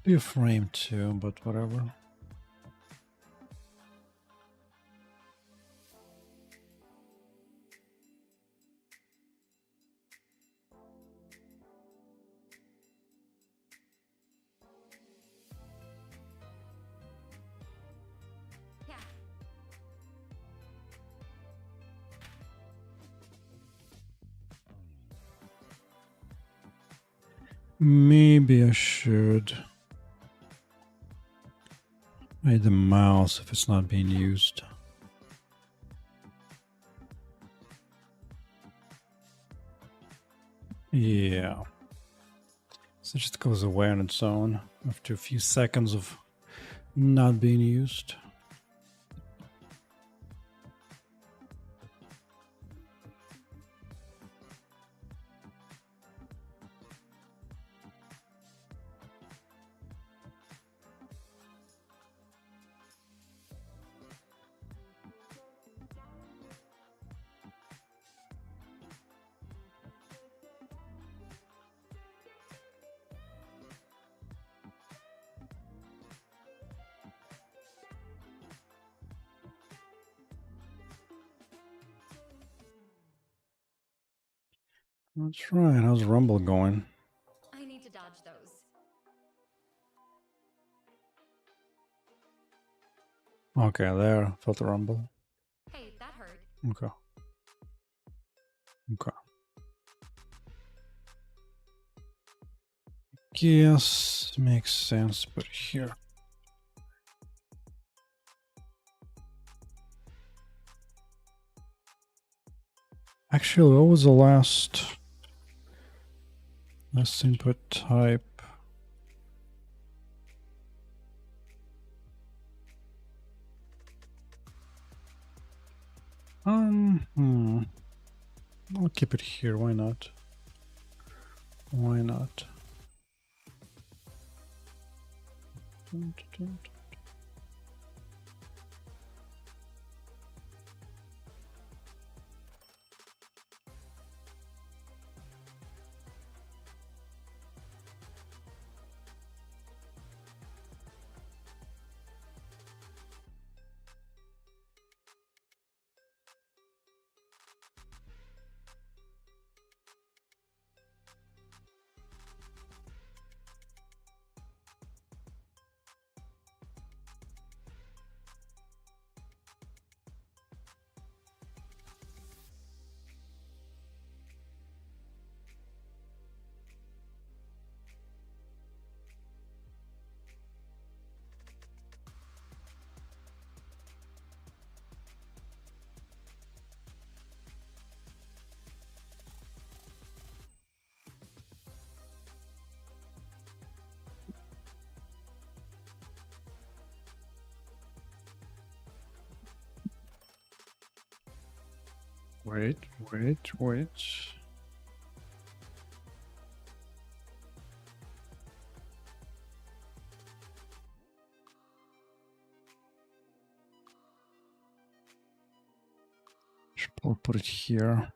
be a frame too, but whatever. Maybe I should hide the mouse if it's not being used. Yeah. So it just goes away on its own after a few seconds of not being used. That's right. How's Rumble going? I need to dodge those. Okay, there. Felt the rumble. Hey, that hurt. Okay. Okay. Yes, makes sense, but here. Actually, what was the last input type? I'll keep it here. Why not? Why not? Wait. Should put it here.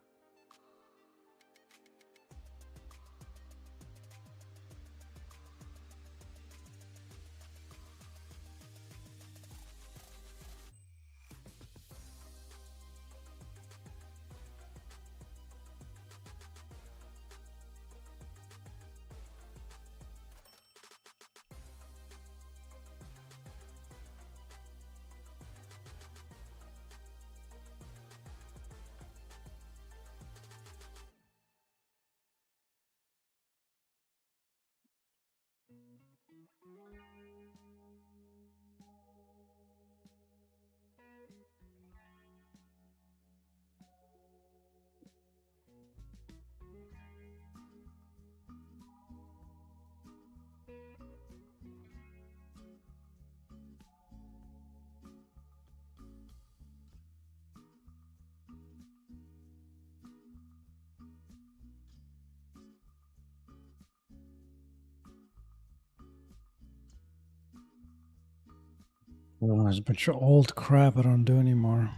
Oh, there's a bunch of old crap I don't do anymore.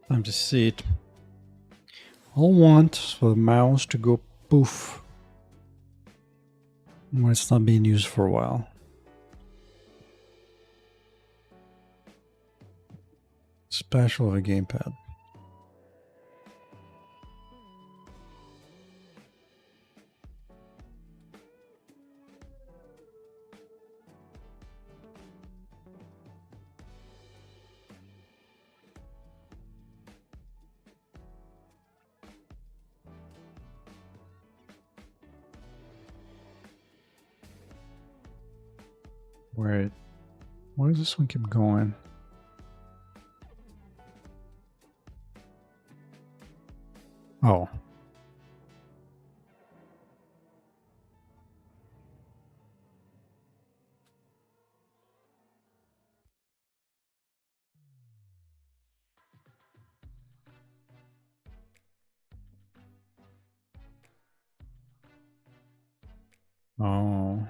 Time to see it. All I want is for the mouse to go poof when it's not being used for a while. Special of a gamepad. Wait, where does this one keep going? Oh. Oh.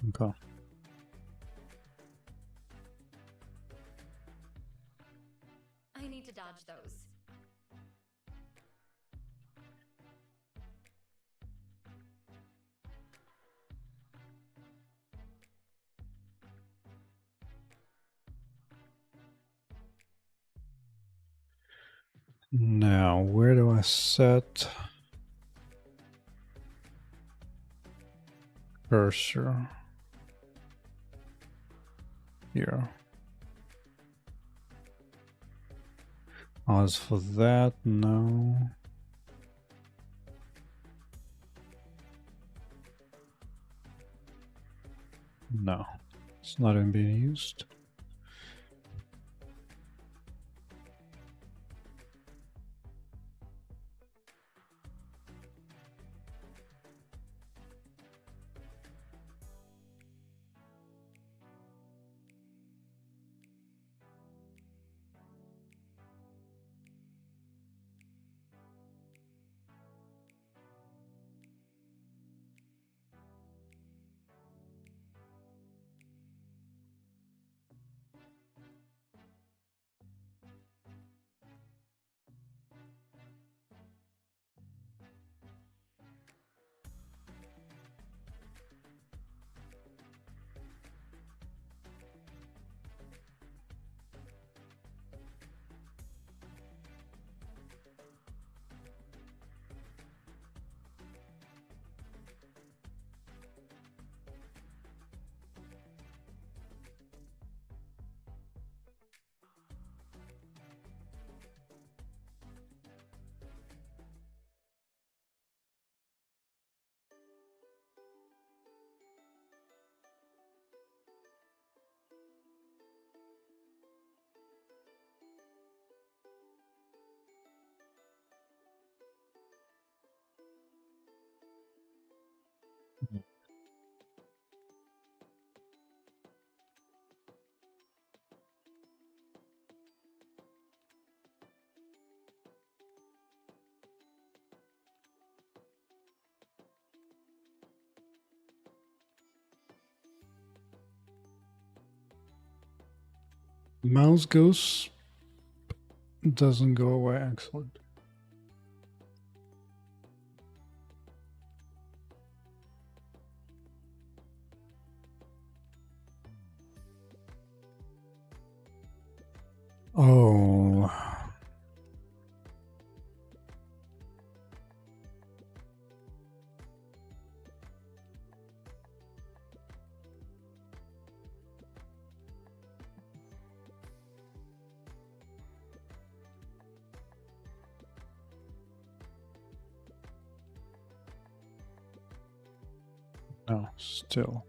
Okay. I need to dodge those. Now, where do I set cursor? Here. As for that, no. No, it's not even being used. Mouse goes, doesn't go away. Excellent. Oh. No, still.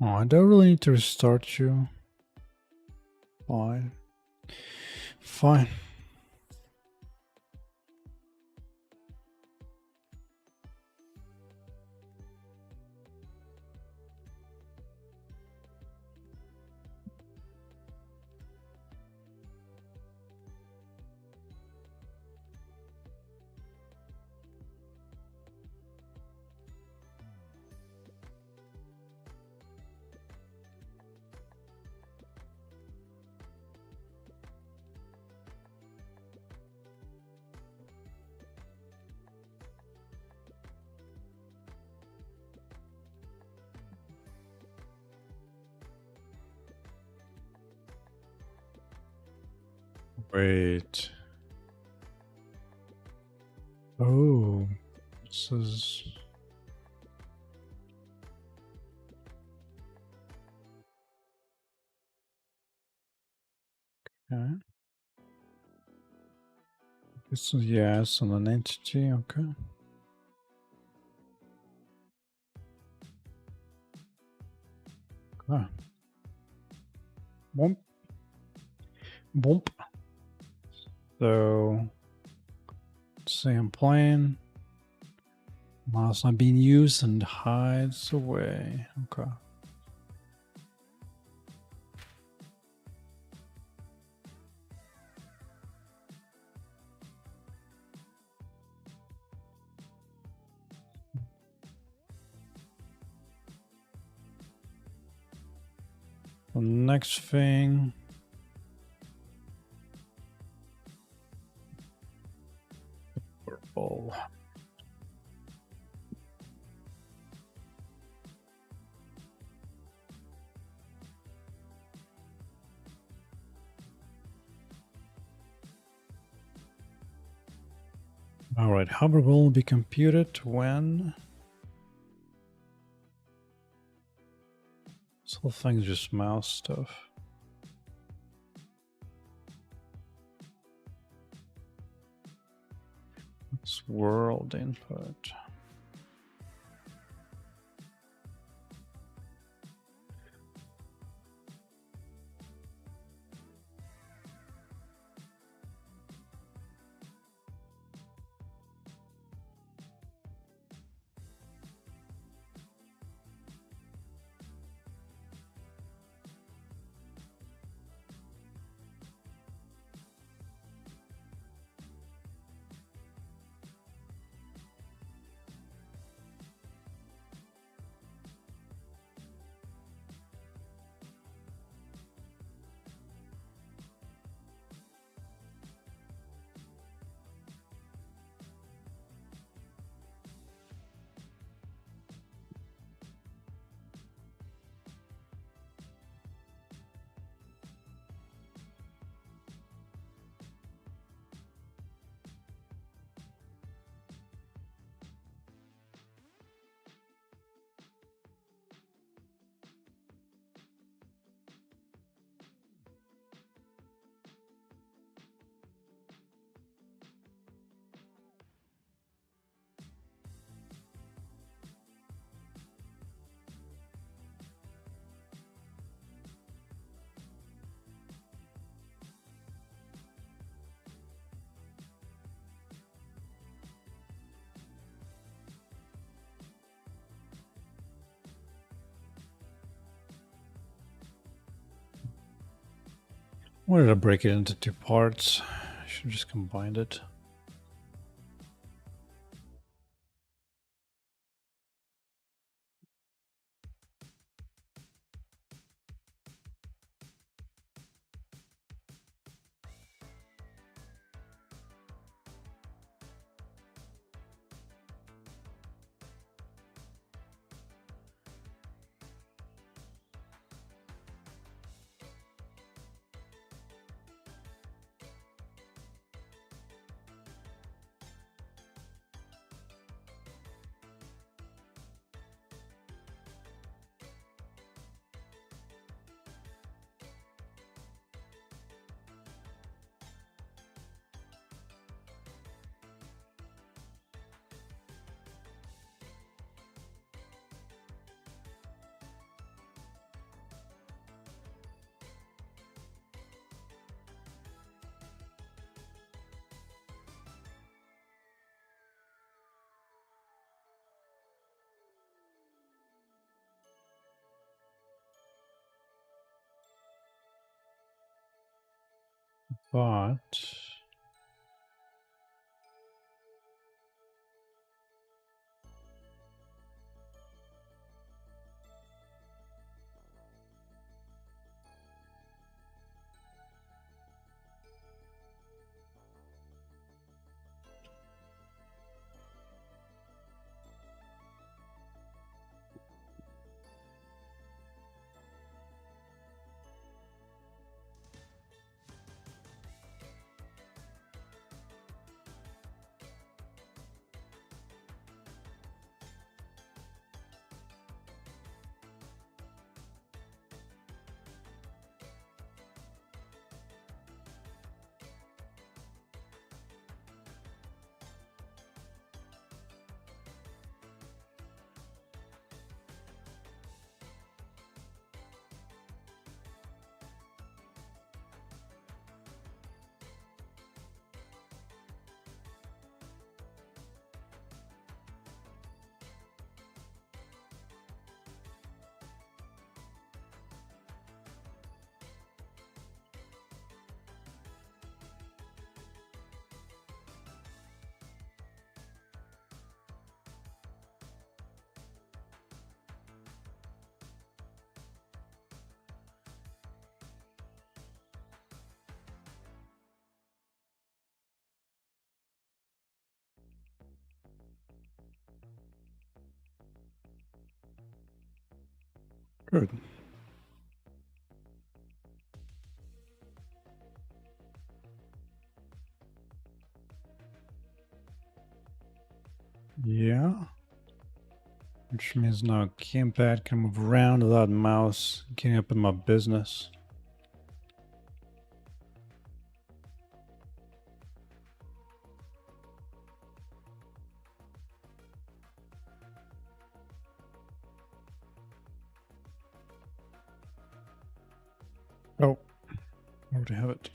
Oh, I don't really need to restart you. Fine. Fine. Wait. Oh, this is. Okay. This is yes on an entity. Okay. Okay. Bump. Bump. So, let's say I'm playing. Mouse not being used and hides away. Okay. The next thing. Purple. All right, hover will be computed when this whole thing is just mouse stuff. It's world input. Why did I break it into two parts? I should just combine it. But good. Yeah. Which means now gamepad can move around without mouse getting up in my business. Oh, I already have it.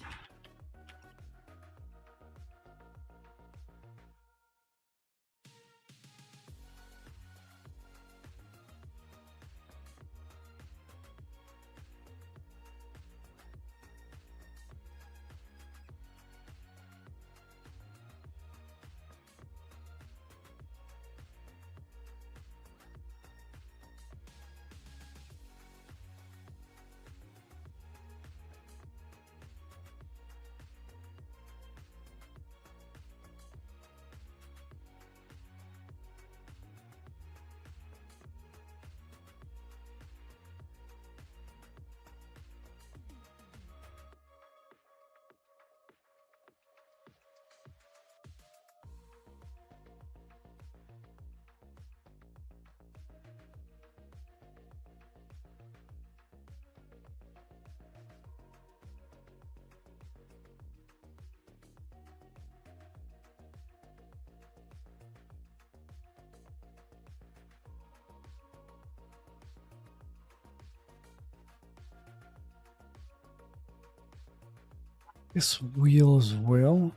This wheel as well.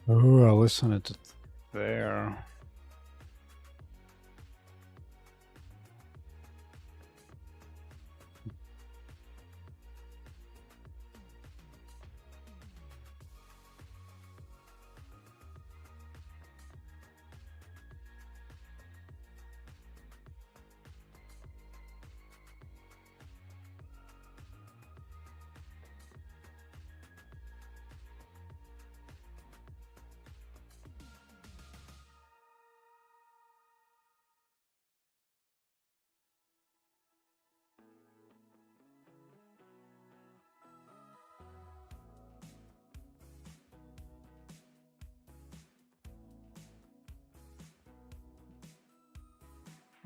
Oh, I'll listen it there.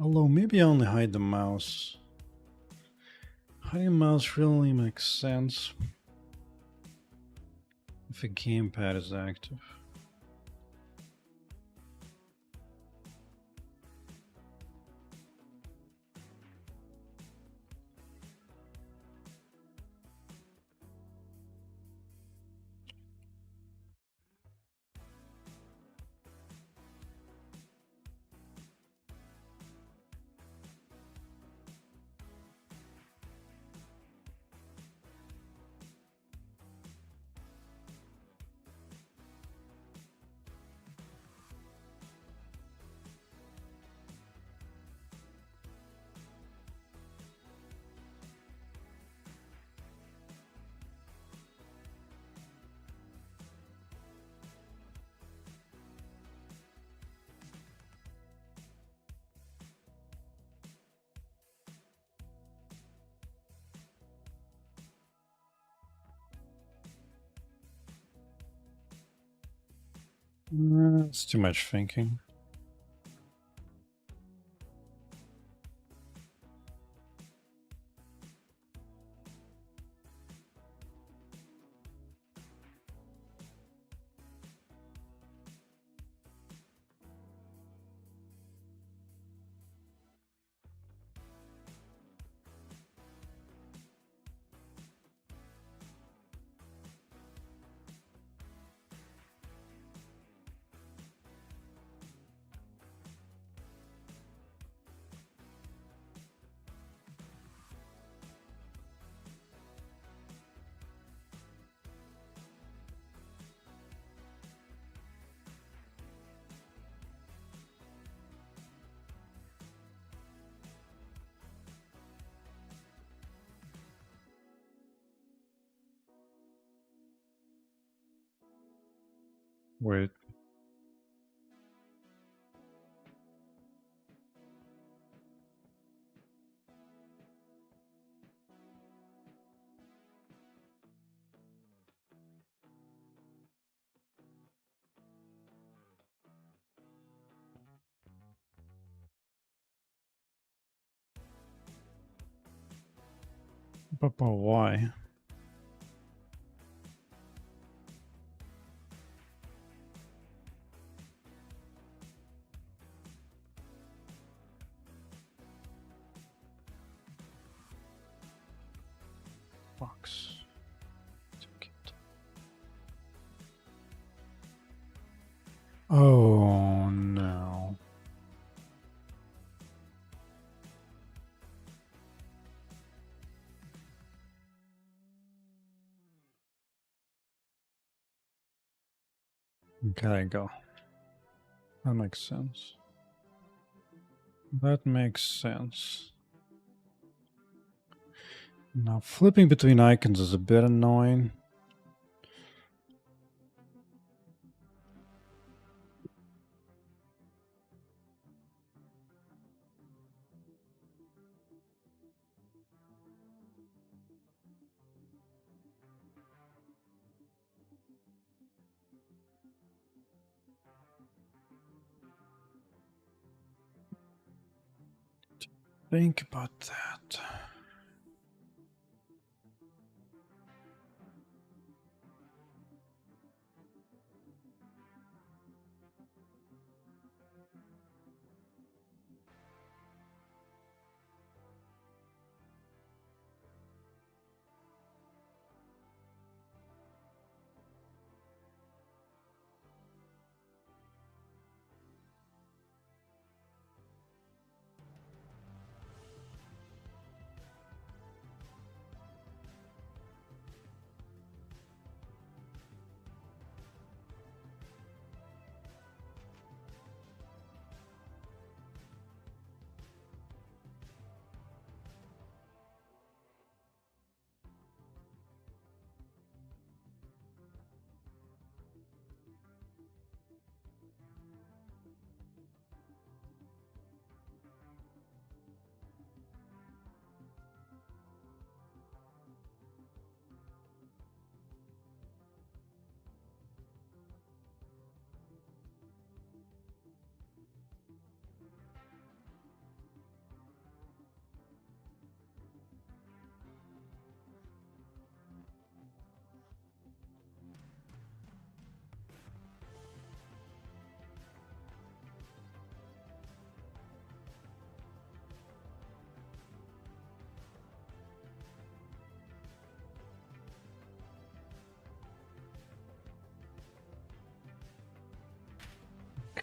Although maybe I only hide the mouse. Hiding mouse really makes sense if a gamepad is active. It's too much thinking. Wait. But why? Box. Oh no. Gotta go. That makes sense. That makes sense. Now flipping between icons is a bit annoying. Think about that.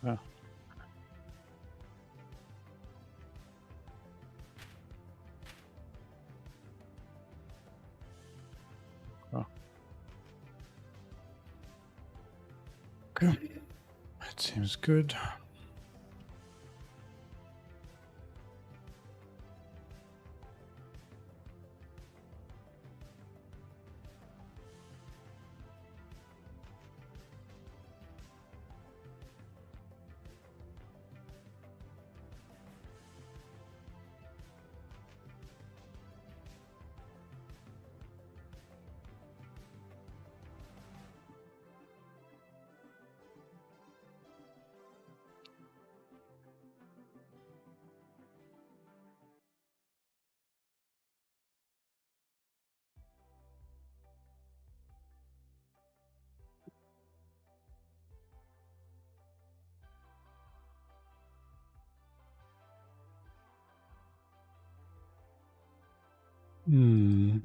Okay. Okay. That seems good. Hmm.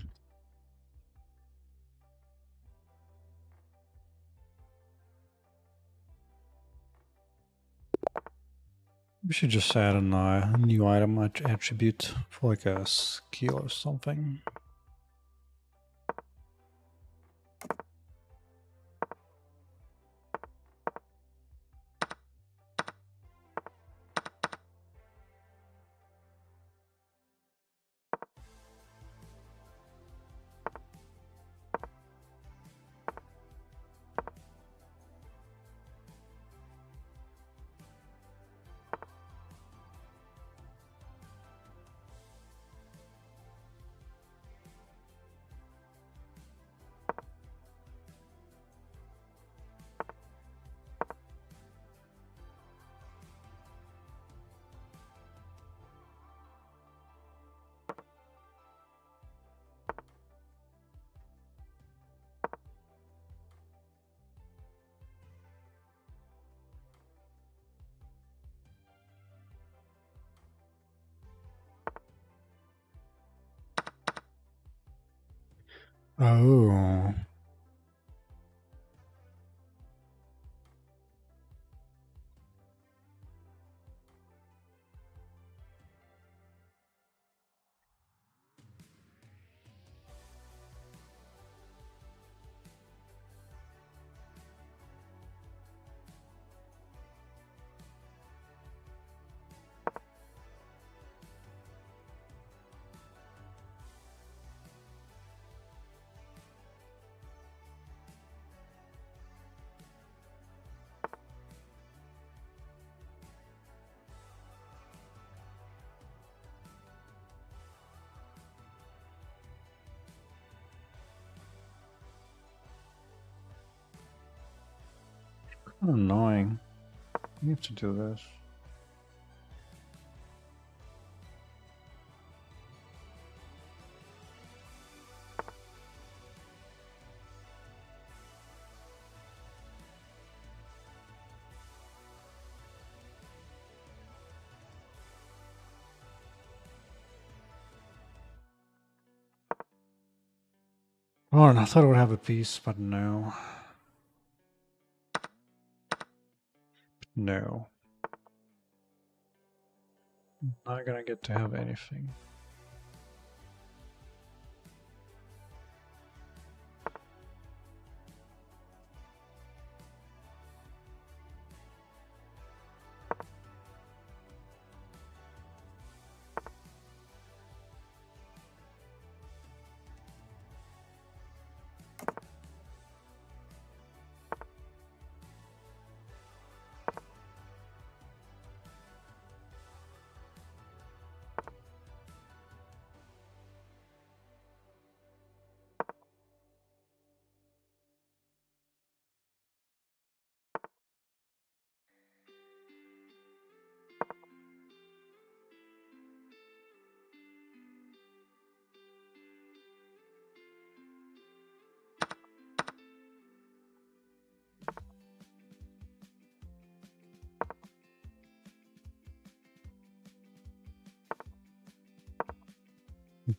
We should just add a new item attribute for like a skill or something. Oh. Annoying. We have to do this. Oh, and I thought it would have a piece, but no. No. Not gonna get to have anything.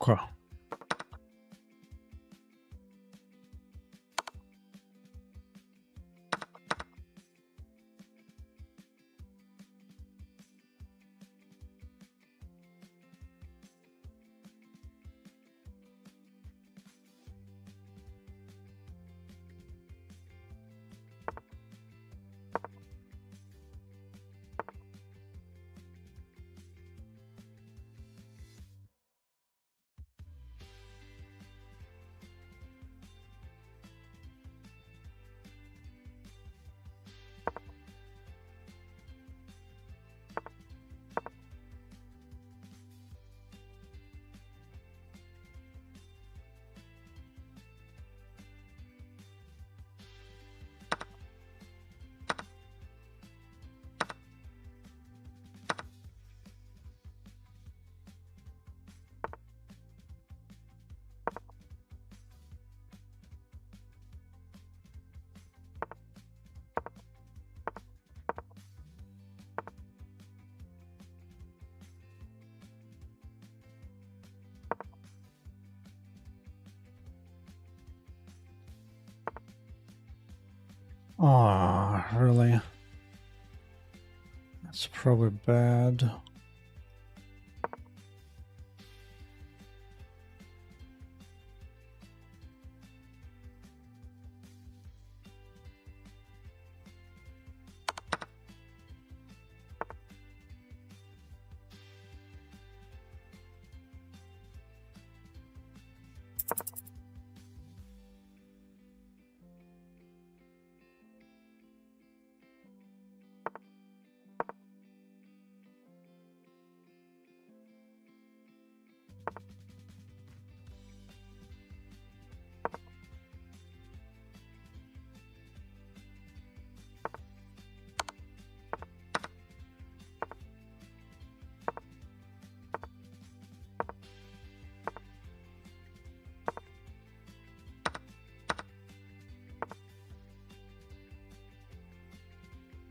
Okay. Ah, really? That's probably bad.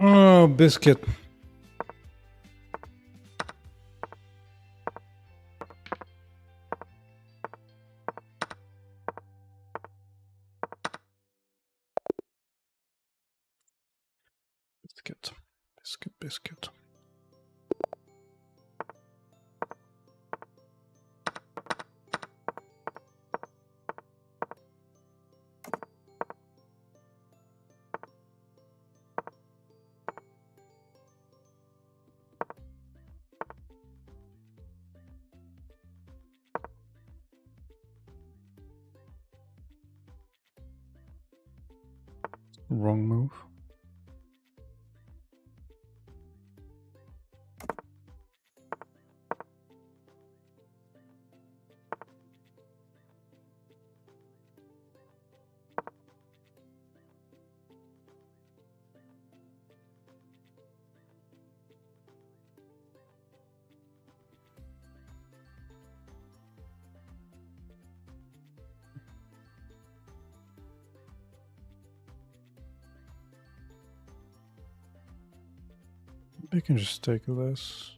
Oh, biscuit. Biscuit. Biscuit, biscuit. Wrong move. I can just take this.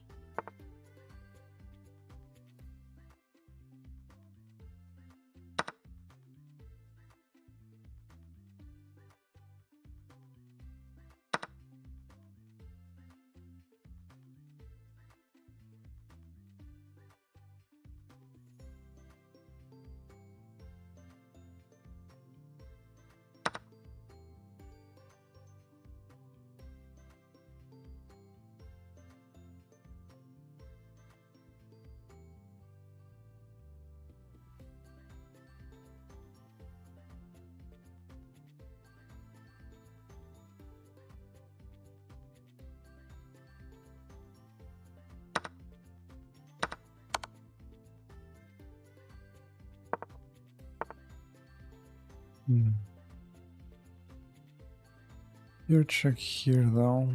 Your check here though.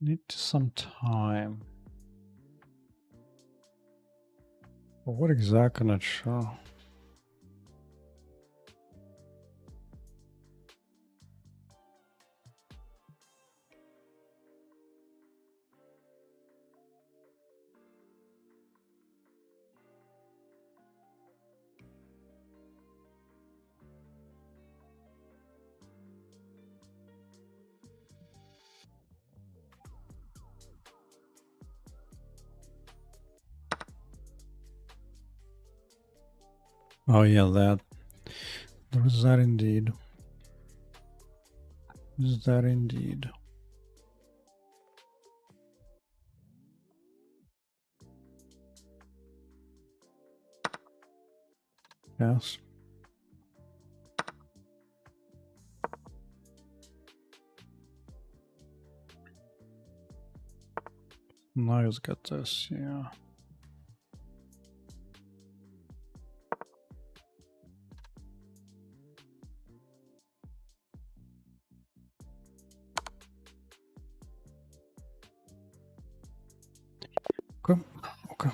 Need some time. But what exactly not sure. Oh yeah, that. There is that indeed. Is that indeed? guess. Now let's get this, yeah. Okay, okay.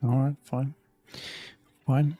All right, fine. Fine.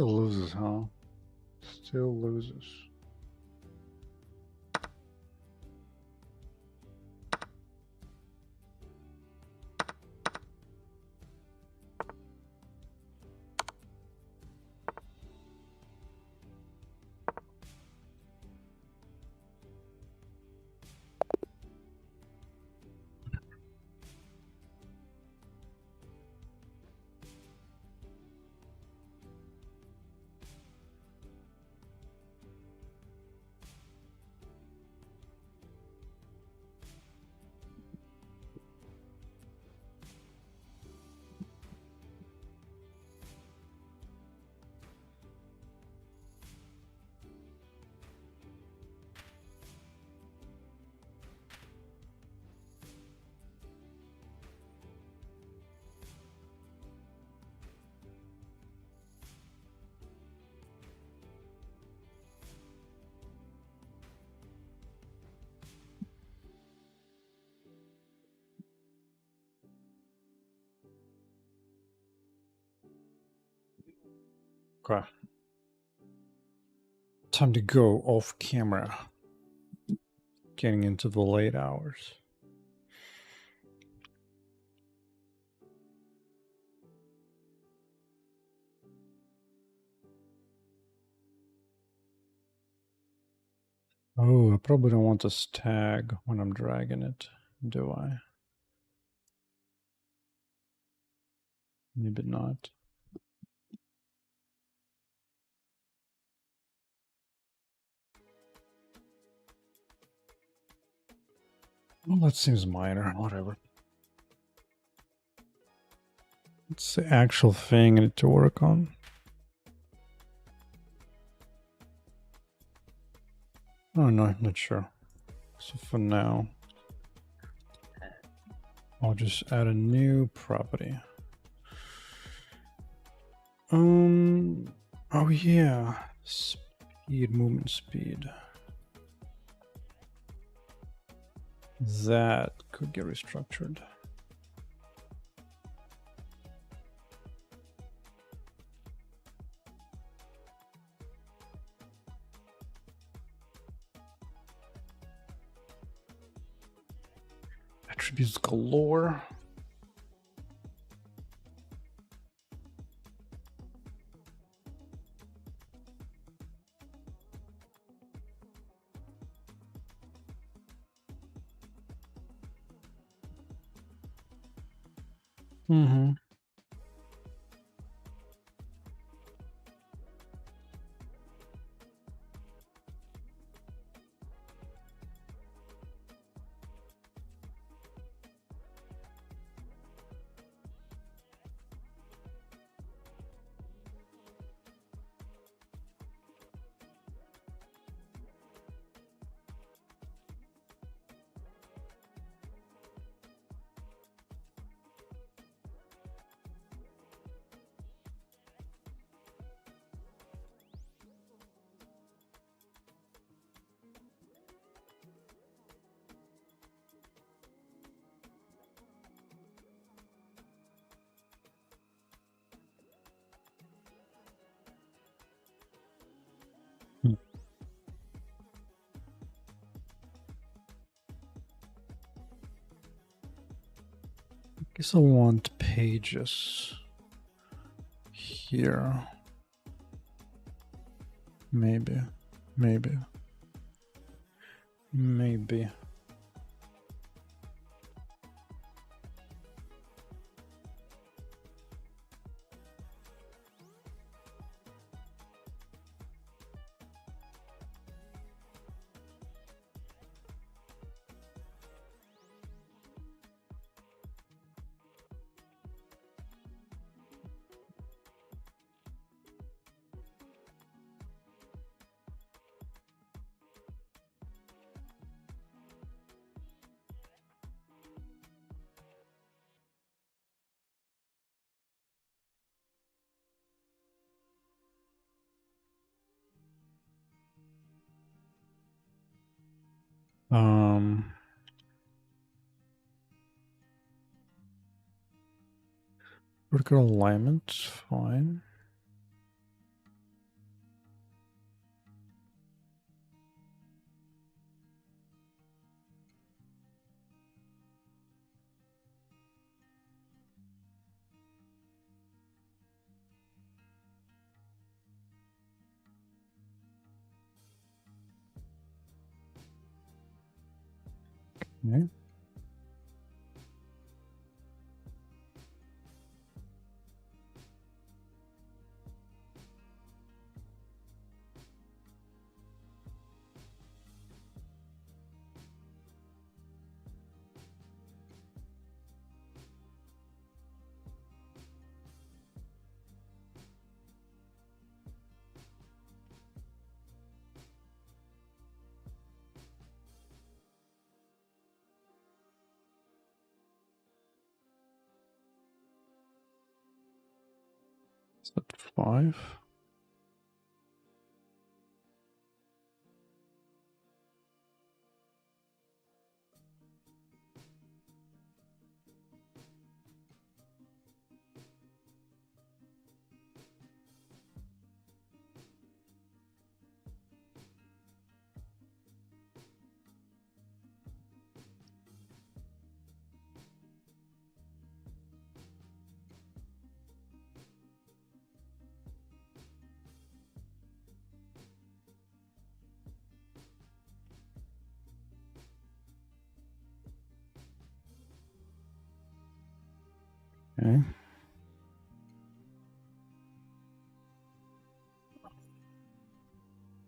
Still loses, huh? Still loses. Okay. Time to go off camera. Getting into the late hours. Oh, I probably don't want this tag when I'm dragging it, do I? Maybe not. Well, that seems minor, whatever. It's the actual thing I need to work on. Oh no, I'm not sure. So for now, I'll just add a new property. Oh yeah, speed, movement speed. That could get restructured. Attributes galore. Mm-hmm. Guess I want pages here. Maybe. Vertical alignment, fine. Okay. Is that 5? Okay.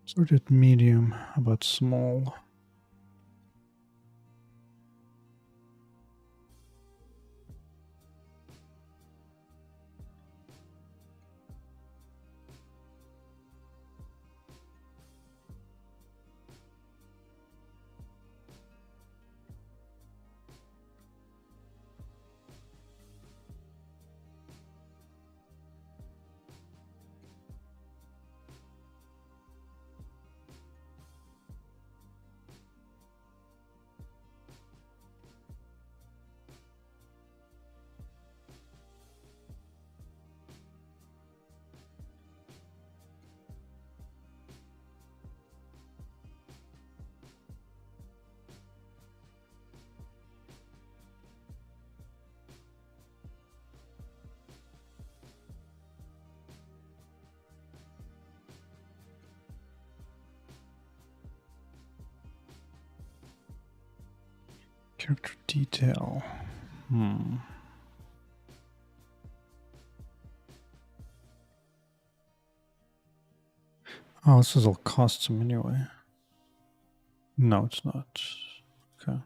Sorted medium, how about small? Character detail. Oh, this is all custom anyway. No, it's not. Okay.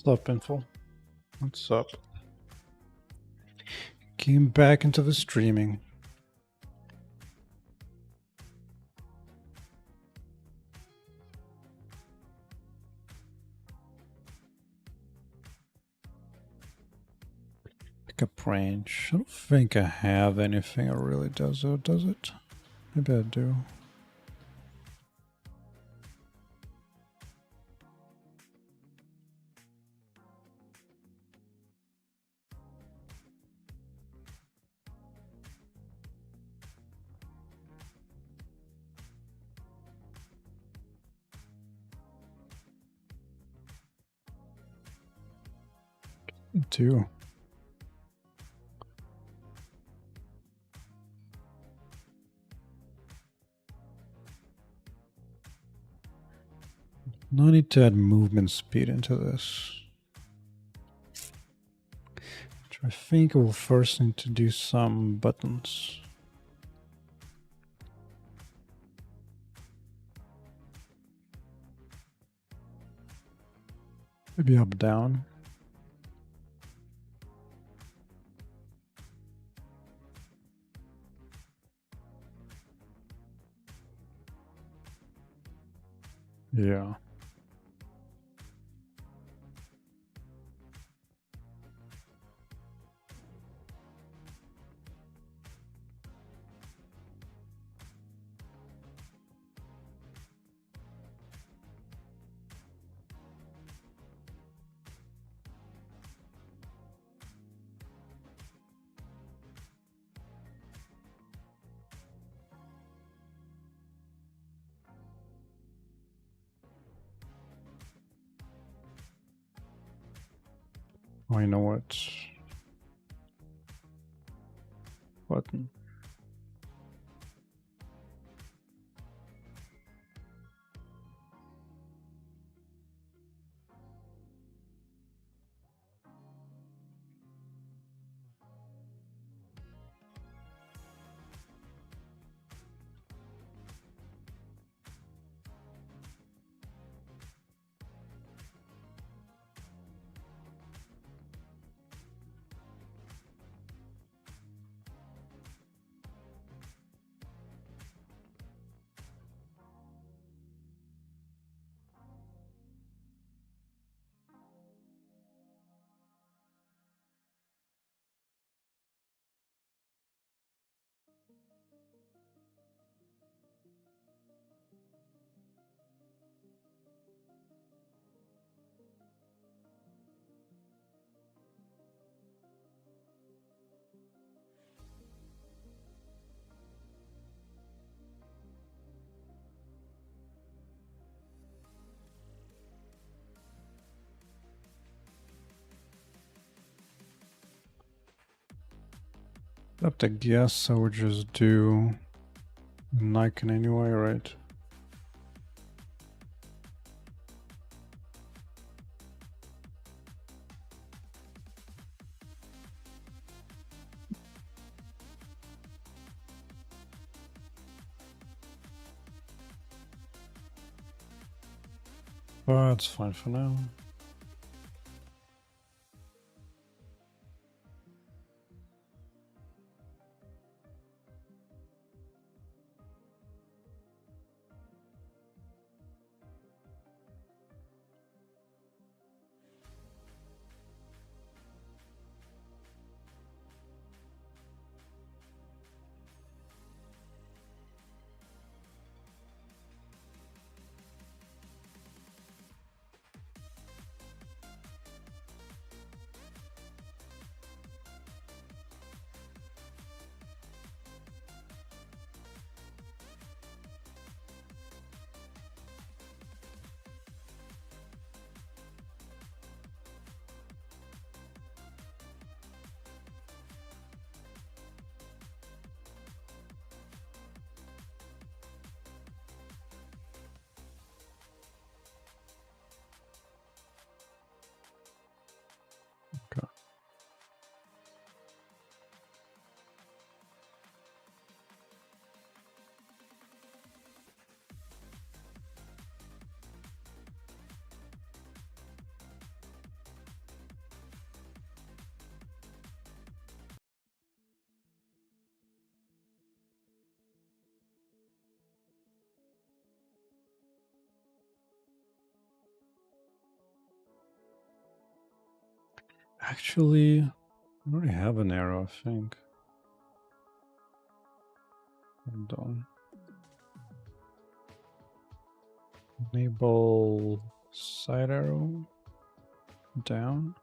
What's up, Info? What's up? Came back into the streaming. Pickup range. I don't think I have anything that really does it, does it? Maybe I do. I do. No need to add movement speed into this. Which I think we'll first need to do some buttons. Maybe up, down. Yeah. Oh, you know what? Button. But I guess I would just do an icon anyway, right? But it's fine for now. Okay. Actually, I already have an arrow, I think. Hold on. Enable side arrow down.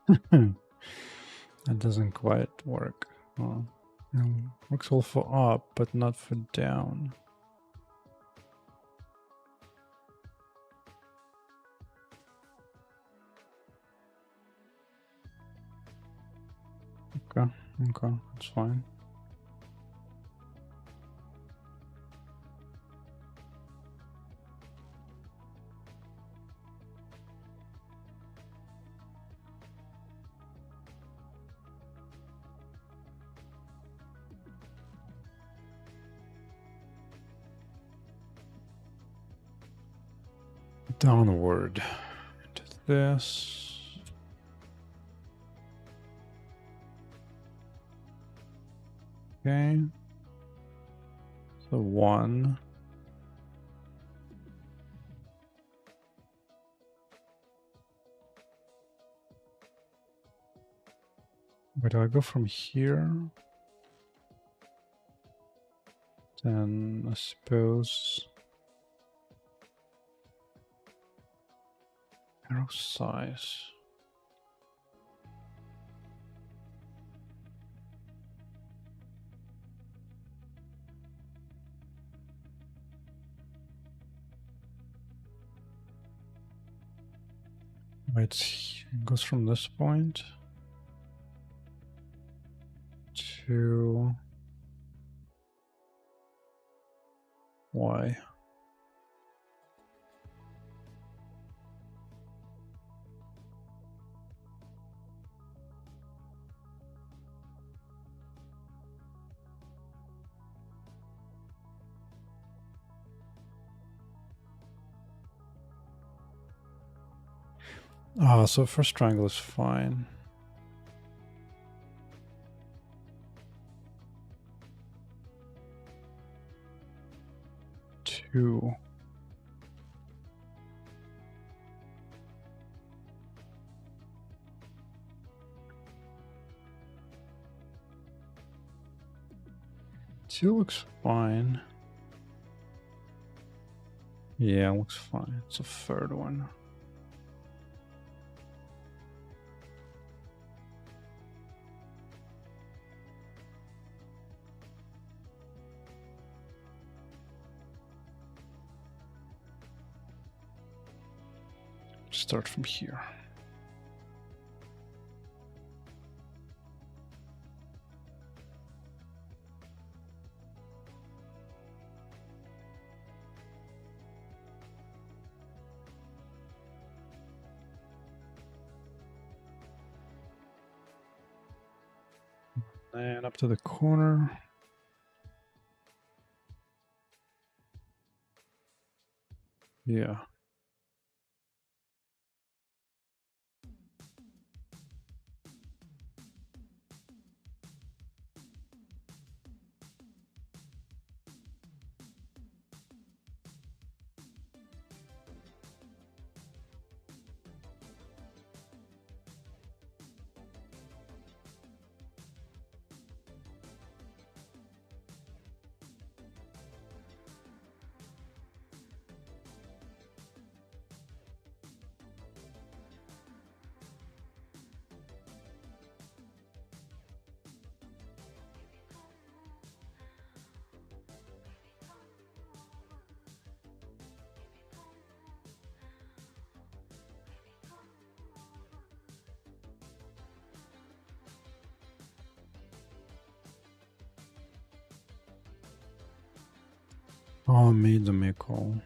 That doesn't quite work. Oh. Works well for up, but not for down. Okay, that's fine. Downward to this. Okay. So 1. Where do I go from here? Then I suppose arrow size. Right, it goes from this point to Y. So first triangle is fine. Two. Two looks fine. Yeah, looks fine. It's a third one. Start from here. And up to the corner. Yeah. Oh, made the Miko.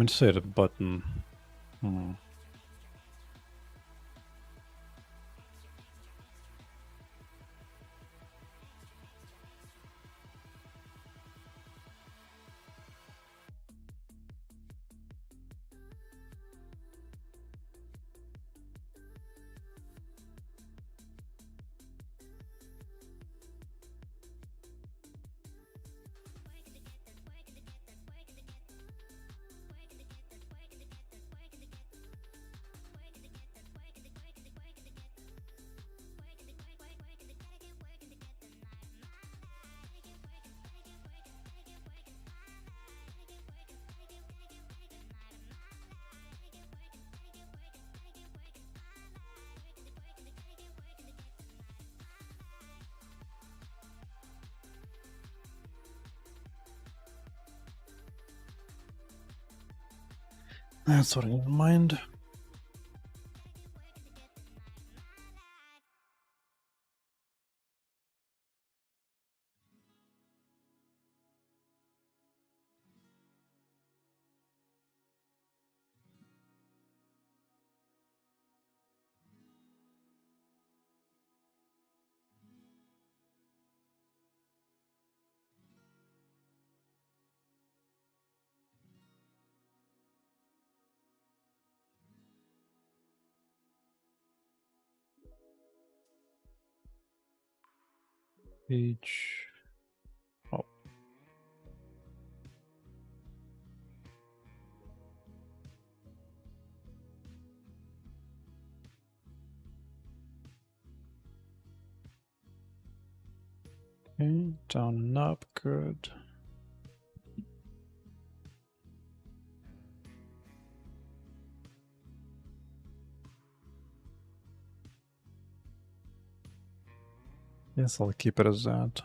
Insert a button. Hmm. That's what I have in mind. Page. Oh. Okay, down and up, good. Yes, I'll keep it as that.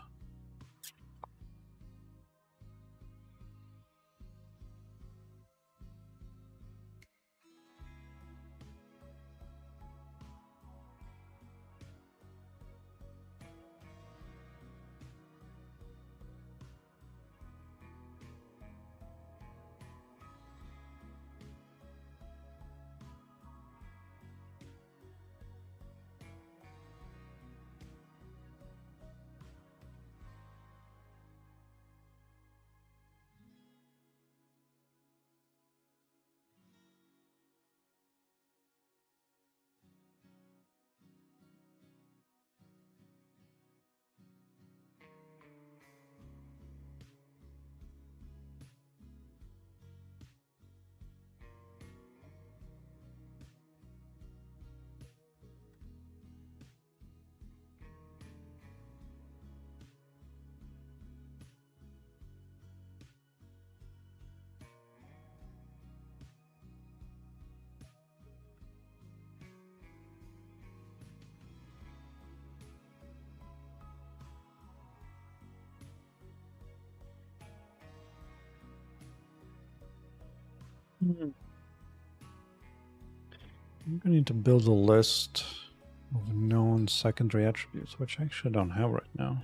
I'm gonna need to build a list of known secondary attributes, which I actually don't have right now.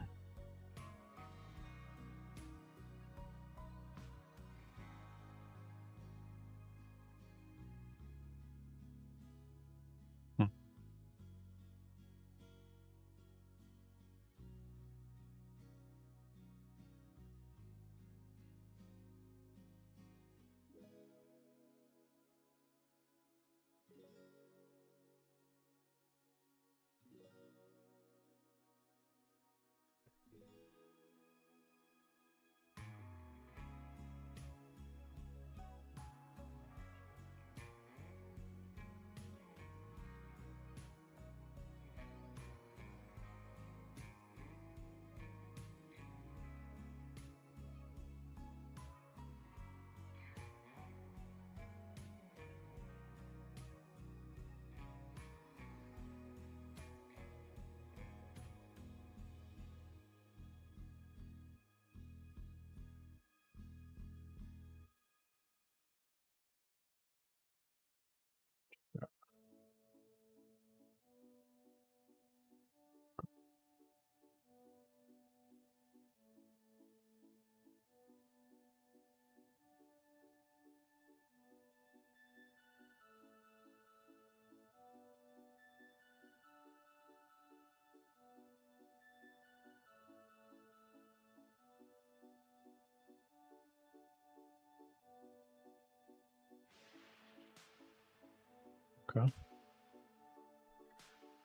Okay.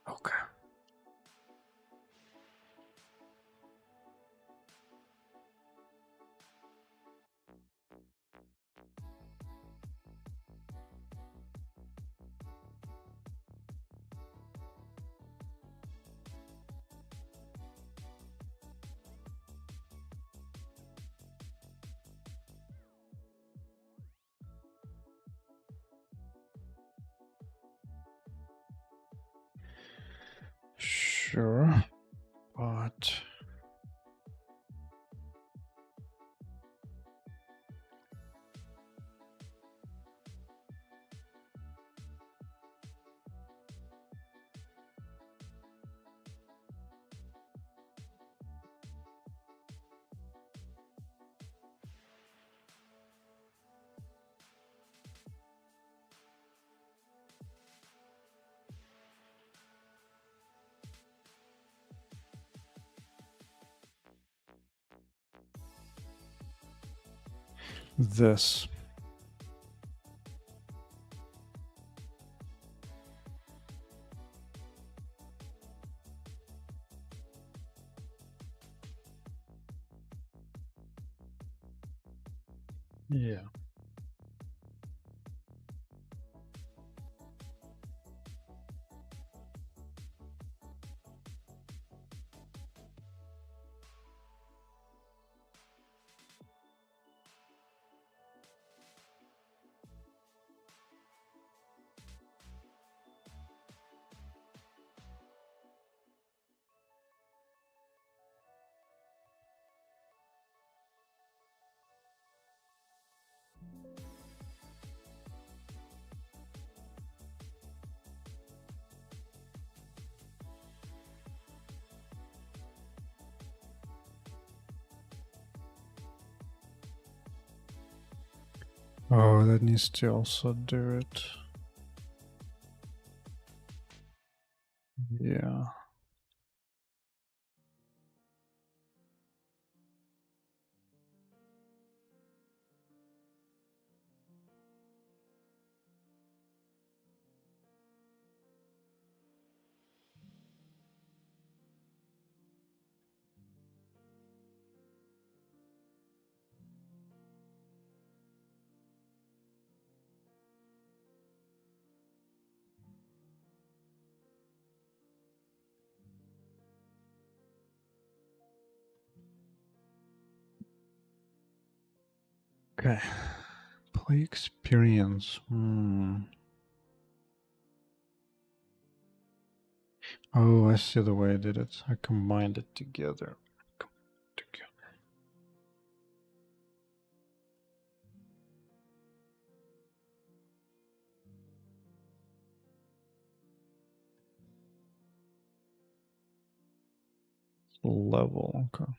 Okay. Sure, but this. Yeah. Oh, that needs to also do it. Yeah. Okay. Play experience. Oh, I see the way I did it. I combined it together. Level. Okay.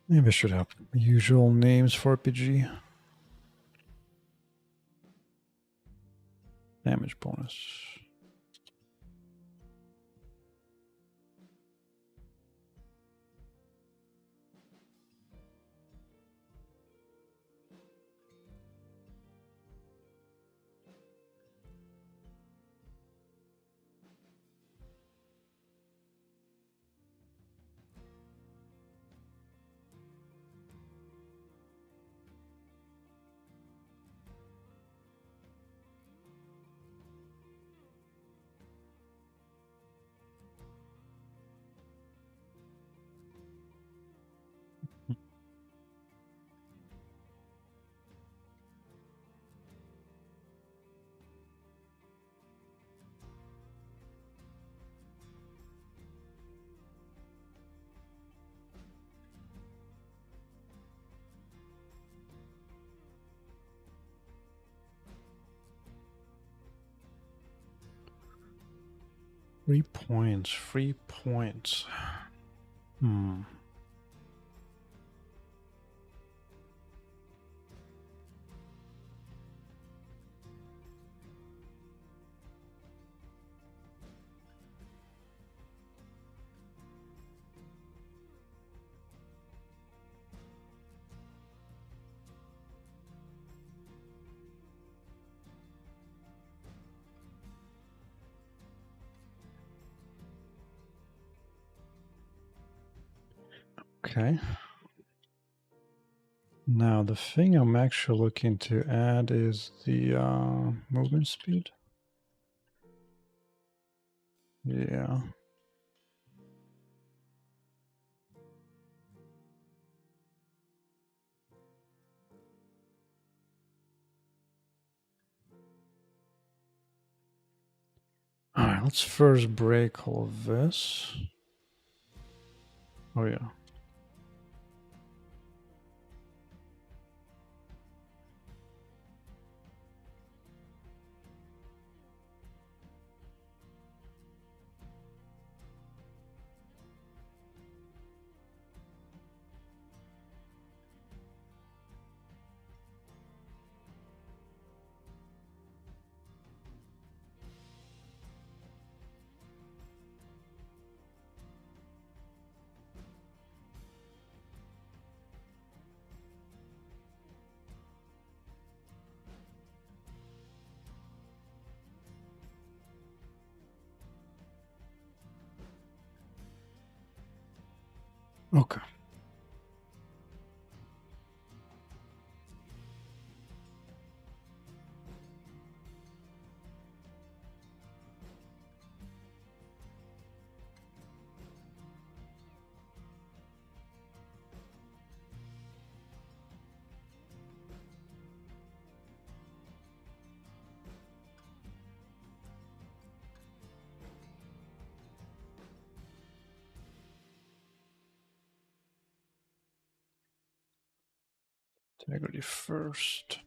Maybe I should have usual names for RPG. Damage bonus. Free points. Free points. Okay. Now the thing I'm actually looking to add is the movement speed. Yeah. All right, let's first break all of this. Oh yeah. Okay. Integrity first.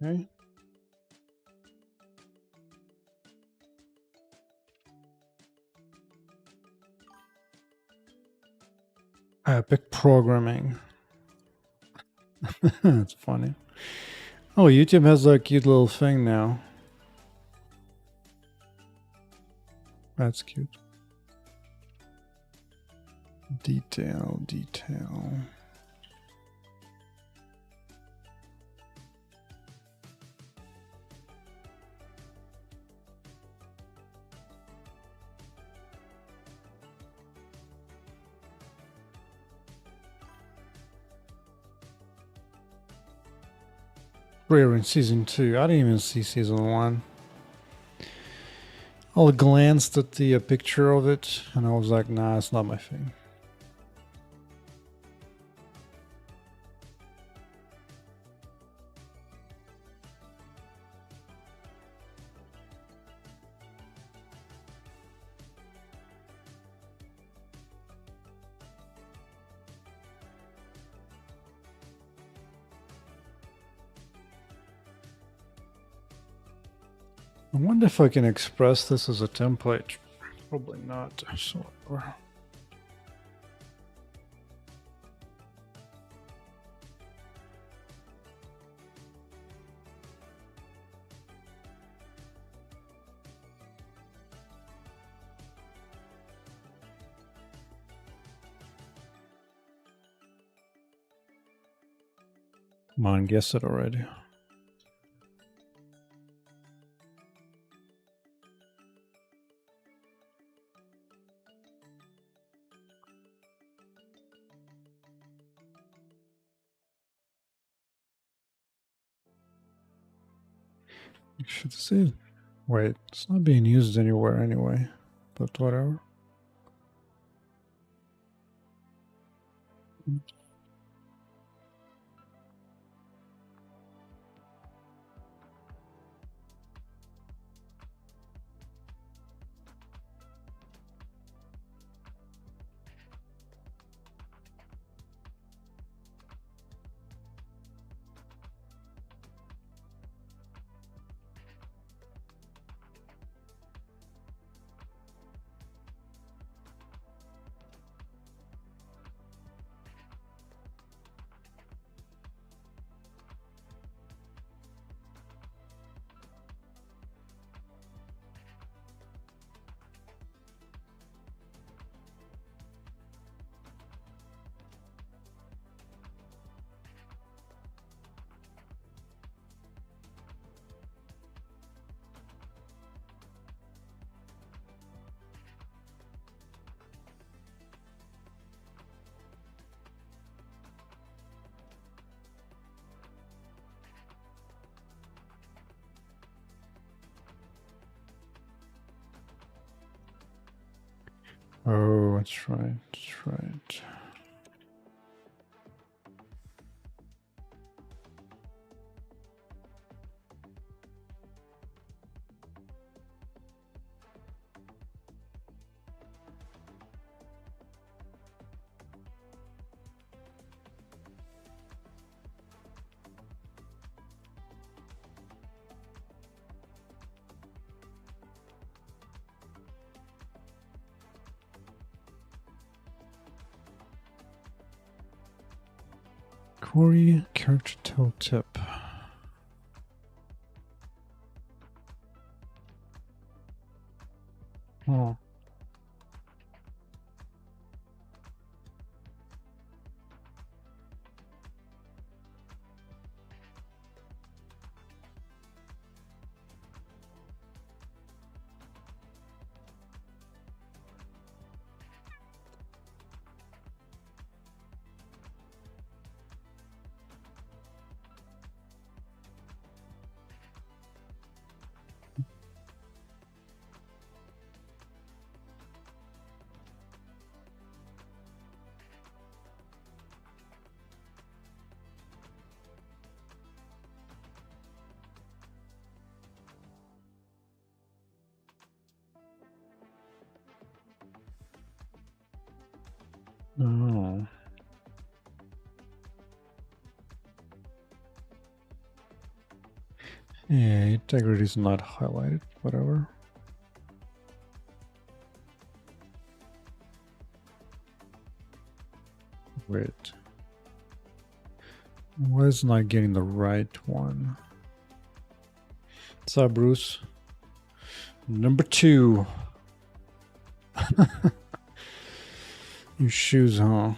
Okay. Epic programming. That's funny. Oh, YouTube has a cute little thing now. That's cute. Detail, detail. Rare in season 2. I didn't even see season 1. I glanced at the picture of it and I was like, nah, it's not my thing. I wonder if I can express this as a template. Probably not. So, come on, guess it already. You should see. Wait, it's not being used anywhere anyway, but whatever. Oh, that's right. That's right. Query character tooltip. Oh. Oh. Yeah, integrity is not highlighted, whatever. Wait. Why is it not getting the right one? What's up, Bruce? Number 2. Your shoes, huh?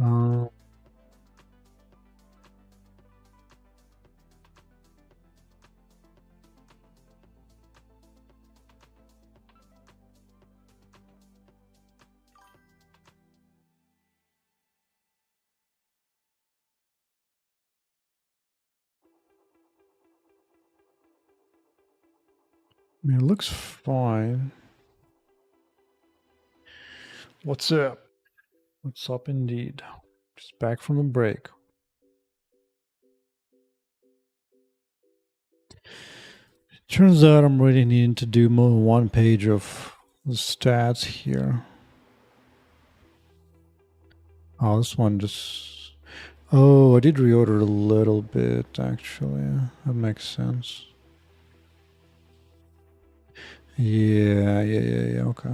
Uh, I mean, it looks fine. What's up? What's up indeed? Just back from the break. Turns out I'm really needing to do more than one page of the stats here. Oh, this one just... Oh, I did reorder a little bit, actually. That makes sense. Yeah. Okay.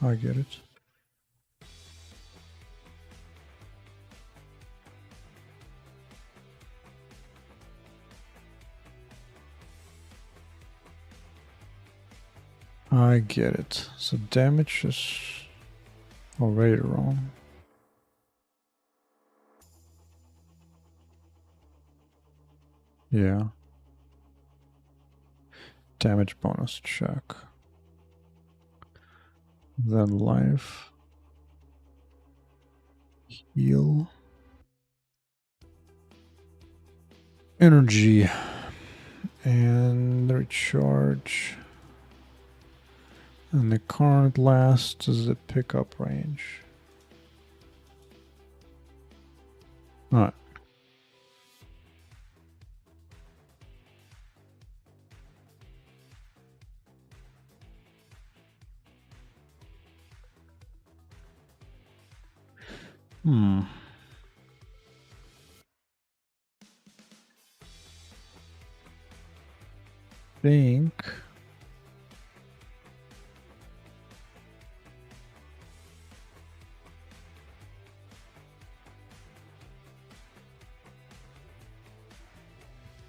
I get it. I get it. So damage is already wrong. Yeah. Damage bonus check. Then life. Heal. Energy. And recharge. And the current last is the pickup range. Alright. Think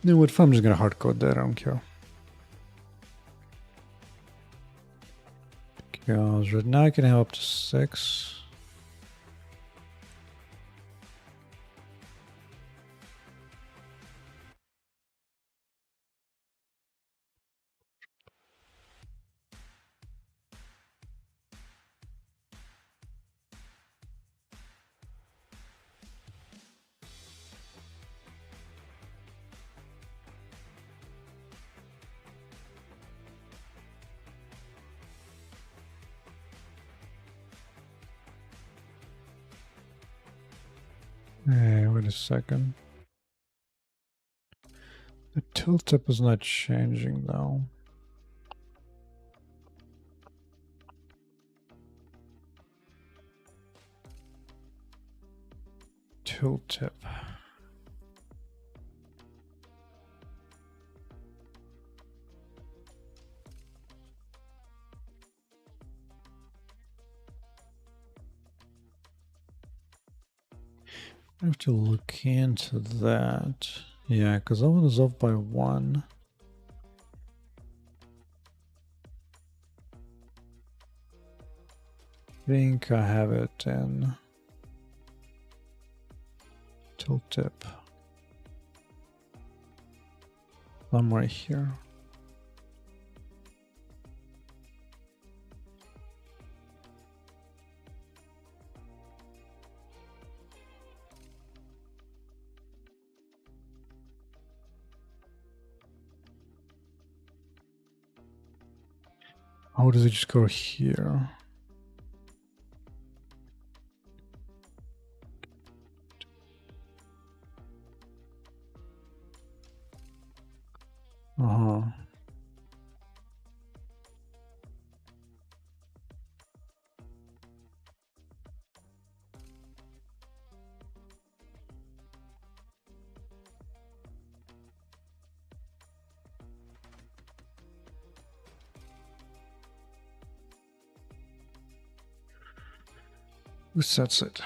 you know what, I'm just gonna hard code that, I don't care. Because right now I can have up to 6. Hey, wait a second. The tooltip is not changing though. Tooltip. I have to look into that. Yeah, because that one is off by 1. I think I have it in tooltip. I'm right here. How does it just go here? Uh-huh. Who sets it?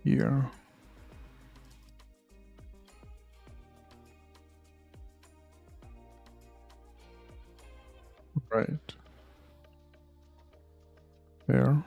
Here. Right. There.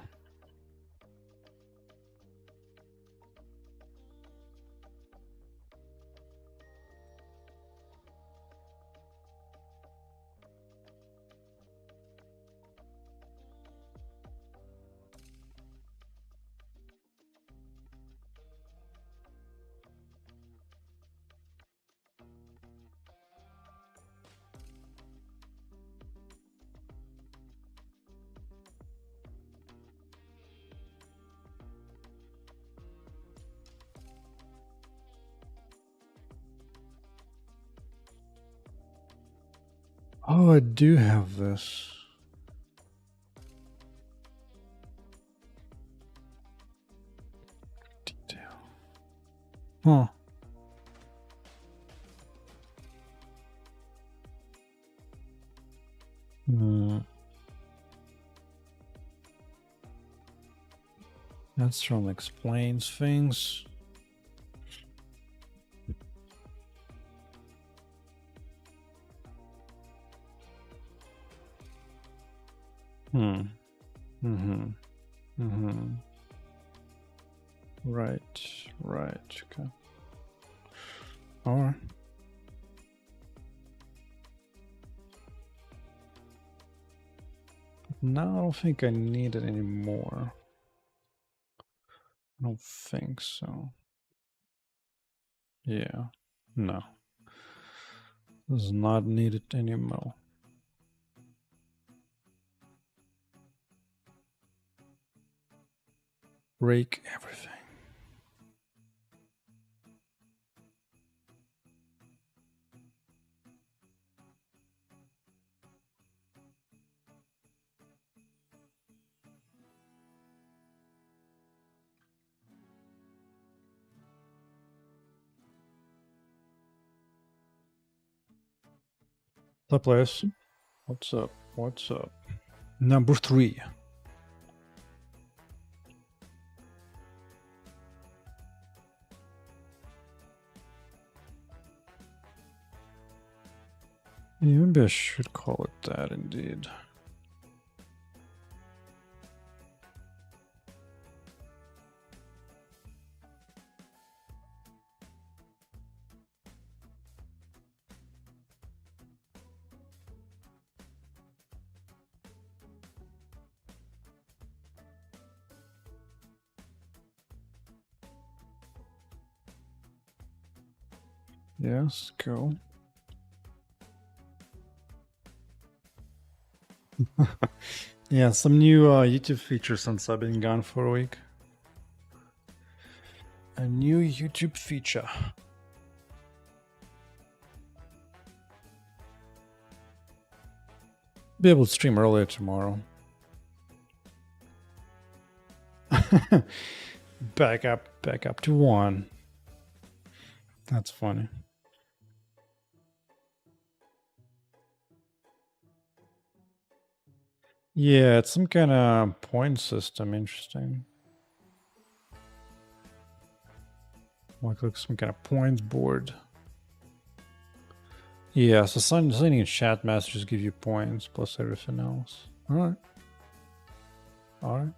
Oh, I do have this. Detail. Huh. Hmm. That's from explains things. Hmm. Mm-hmm. Mm-hmm. Right. Right. Okay. All right. Now I don't think I need it anymore. I don't think so. Yeah. No. Does not need it anymore. Break everything. What's up, players? What's up? What's up? Number 3. Yeah, maybe I should call it that indeed. Yes, go. Yeah, some new YouTube features since I've been gone for a week. A new YouTube feature. Be able to stream earlier tomorrow. back up to 1. That's funny. Yeah, it's some kind of point system. Interesting. Like some kind of points board. Yeah, so sending a chat messages give you points plus everything else. Alright. Alright.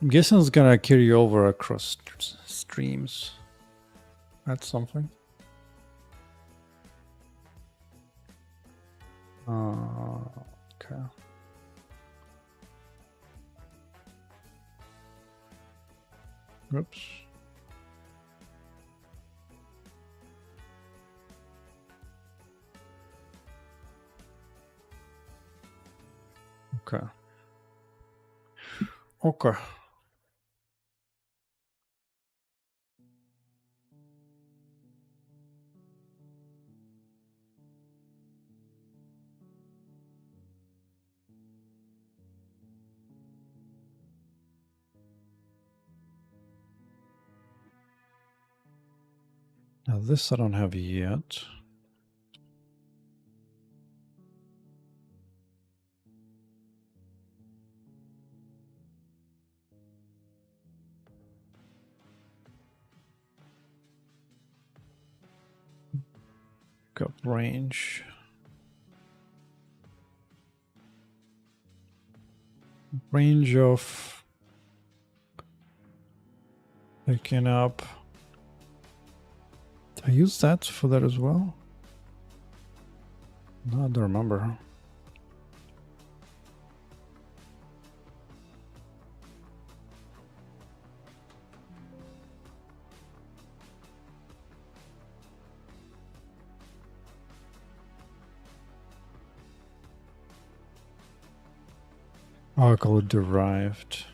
I'm guessing it's gonna carry over across streams. That's something. Okay. Oops. Okay. Okay. Now this I don't have yet. Got range. Range of picking up. Did I use that for that as well? No, I don't remember. I'll call it derived.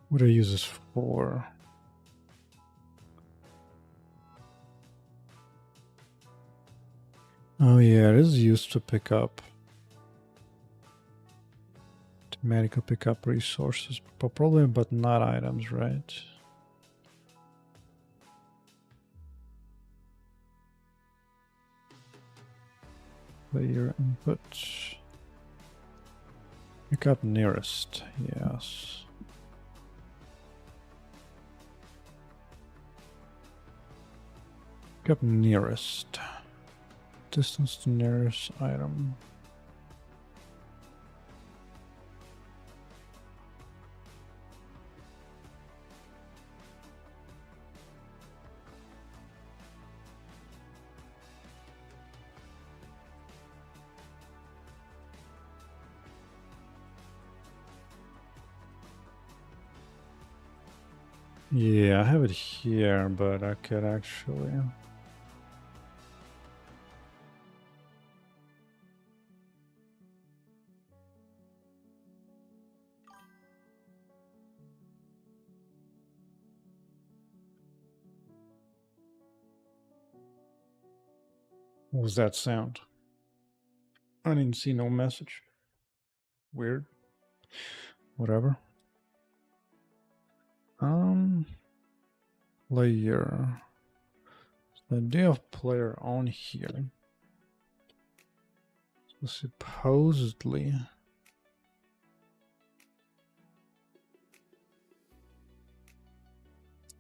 What do I use this for? Oh yeah, it is used to pick up. Automatically pick up resources, probably, but not items, right? Player input. Pick up nearest, yes. Pick up nearest. Distance to nearest item. Yeah, I have it here, but I could actually... What was that sound? I didn't see no message. Weird. Whatever. Player. The idea of player on here. So supposedly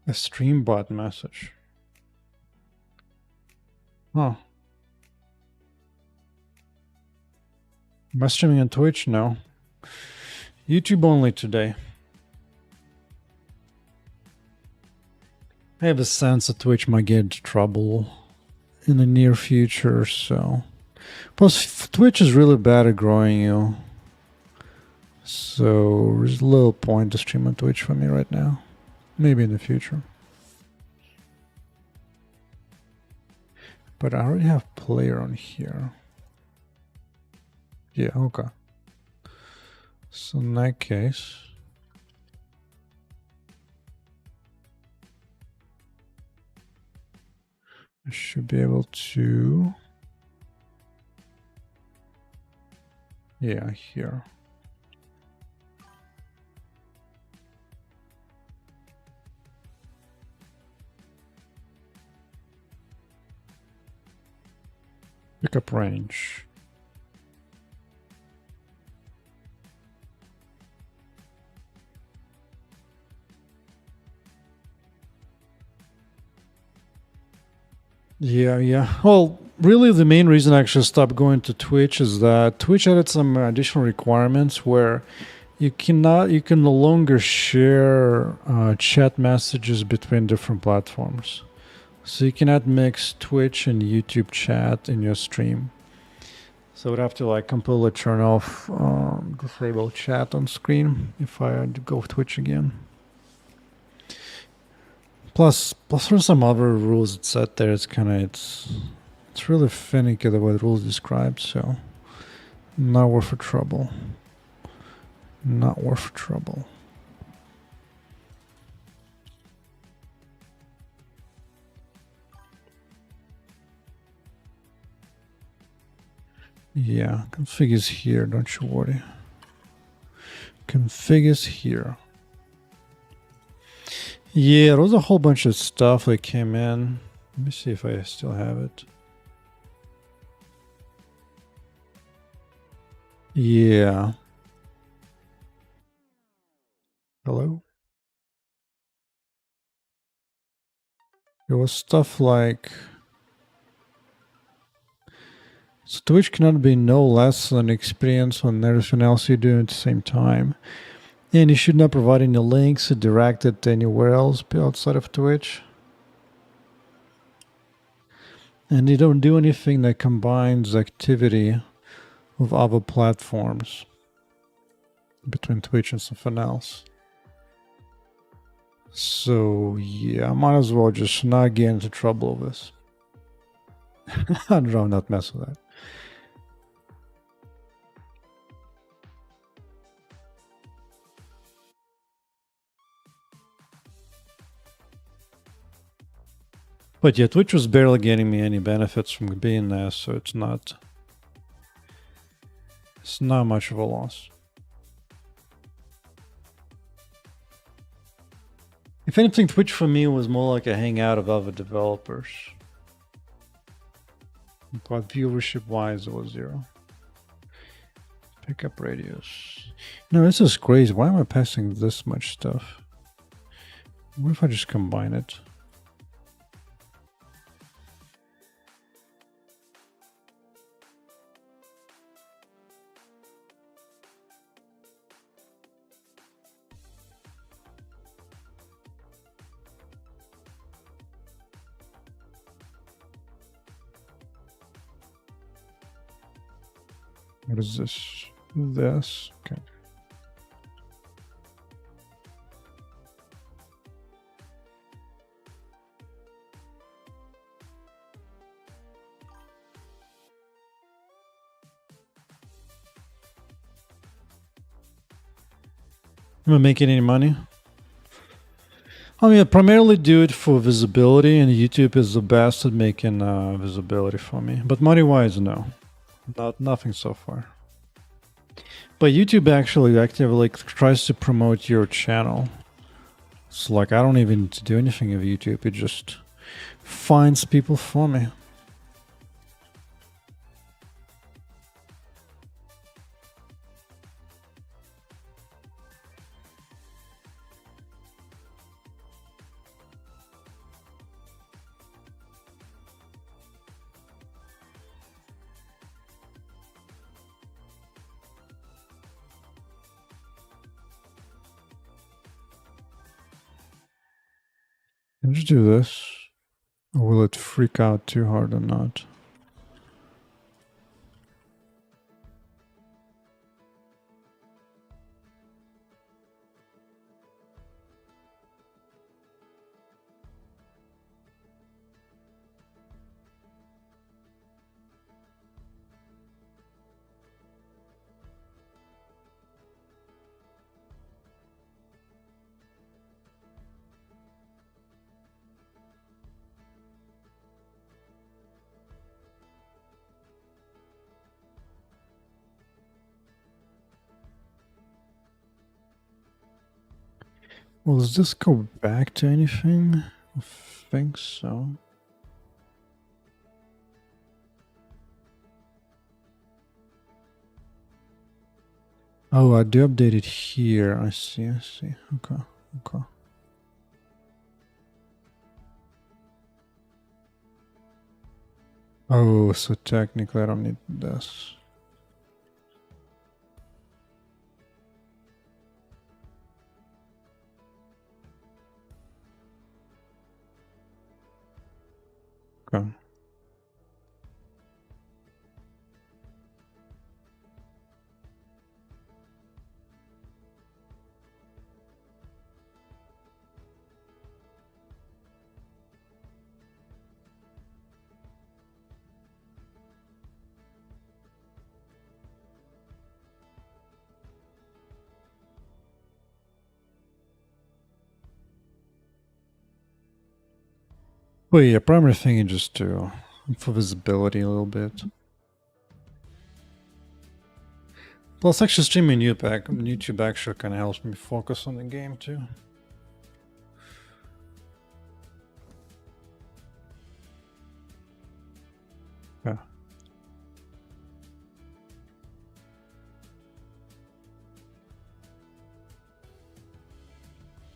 a stream bot message. Huh. Am I streaming on Twitch? No. YouTube only today. I have a sense that Twitch might get into trouble in the near future. So, plus Twitch is really bad at growing you. So there's a little point to stream on Twitch for me right now. Maybe in the future. But I already have player on here. Yeah, okay. So in that case, I should be able to, yeah, here. Pickup range. Yeah. Well, really the main reason I actually stopped going to Twitch is that Twitch added some additional requirements where you can no longer share chat messages between different platforms. So you cannot mix Twitch and YouTube chat in your stream. So I would have to like completely turn off disable chat on screen if I had to go with Twitch again. Plus there's some other rules it set there. It's really finicky the way the rules described. So not worth the trouble. Not worth trouble. Yeah, config is here, don't you worry. Config is here. Yeah, there was a whole bunch of stuff that came in. Let me see if I still have it. Yeah. Hello? There was stuff like... So Twitch cannot be no less than experience when everything else you do at the same time. And you should not provide any links directed anywhere else outside of Twitch. And you don't do anything that combines activity with other platforms between Twitch and something else. So yeah, I might as well just not get into trouble with this. I'd rather not mess with that. But yeah, Twitch was barely getting me any benefits from being there, so it's not much of a loss. If anything, Twitch for me was more like a hangout of other developers. But viewership wise, it was 0. Pickup radius. No, this is crazy. Why am I passing this much stuff? What if I just combine it? What is this? This. Okay. Am I making any money? I mean, I primarily do it for visibility, and YouTube is the best at making visibility for me. But money-wise, no. Nothing so far. But YouTube actually actively tries to promote your channel. It's like I don't even need to do anything with YouTube. It just finds people for me. I'll just do this. Or will it freak out too hard or not? Well, does this go back to anything? I think so. Oh, I do update it here. I see. Okay. Oh, so technically I don't need this. Okay. Well, yeah, primary thing is just to for visibility a little bit. Plus, actually streaming YouTube actually kind of helps me focus on the game too. Yeah.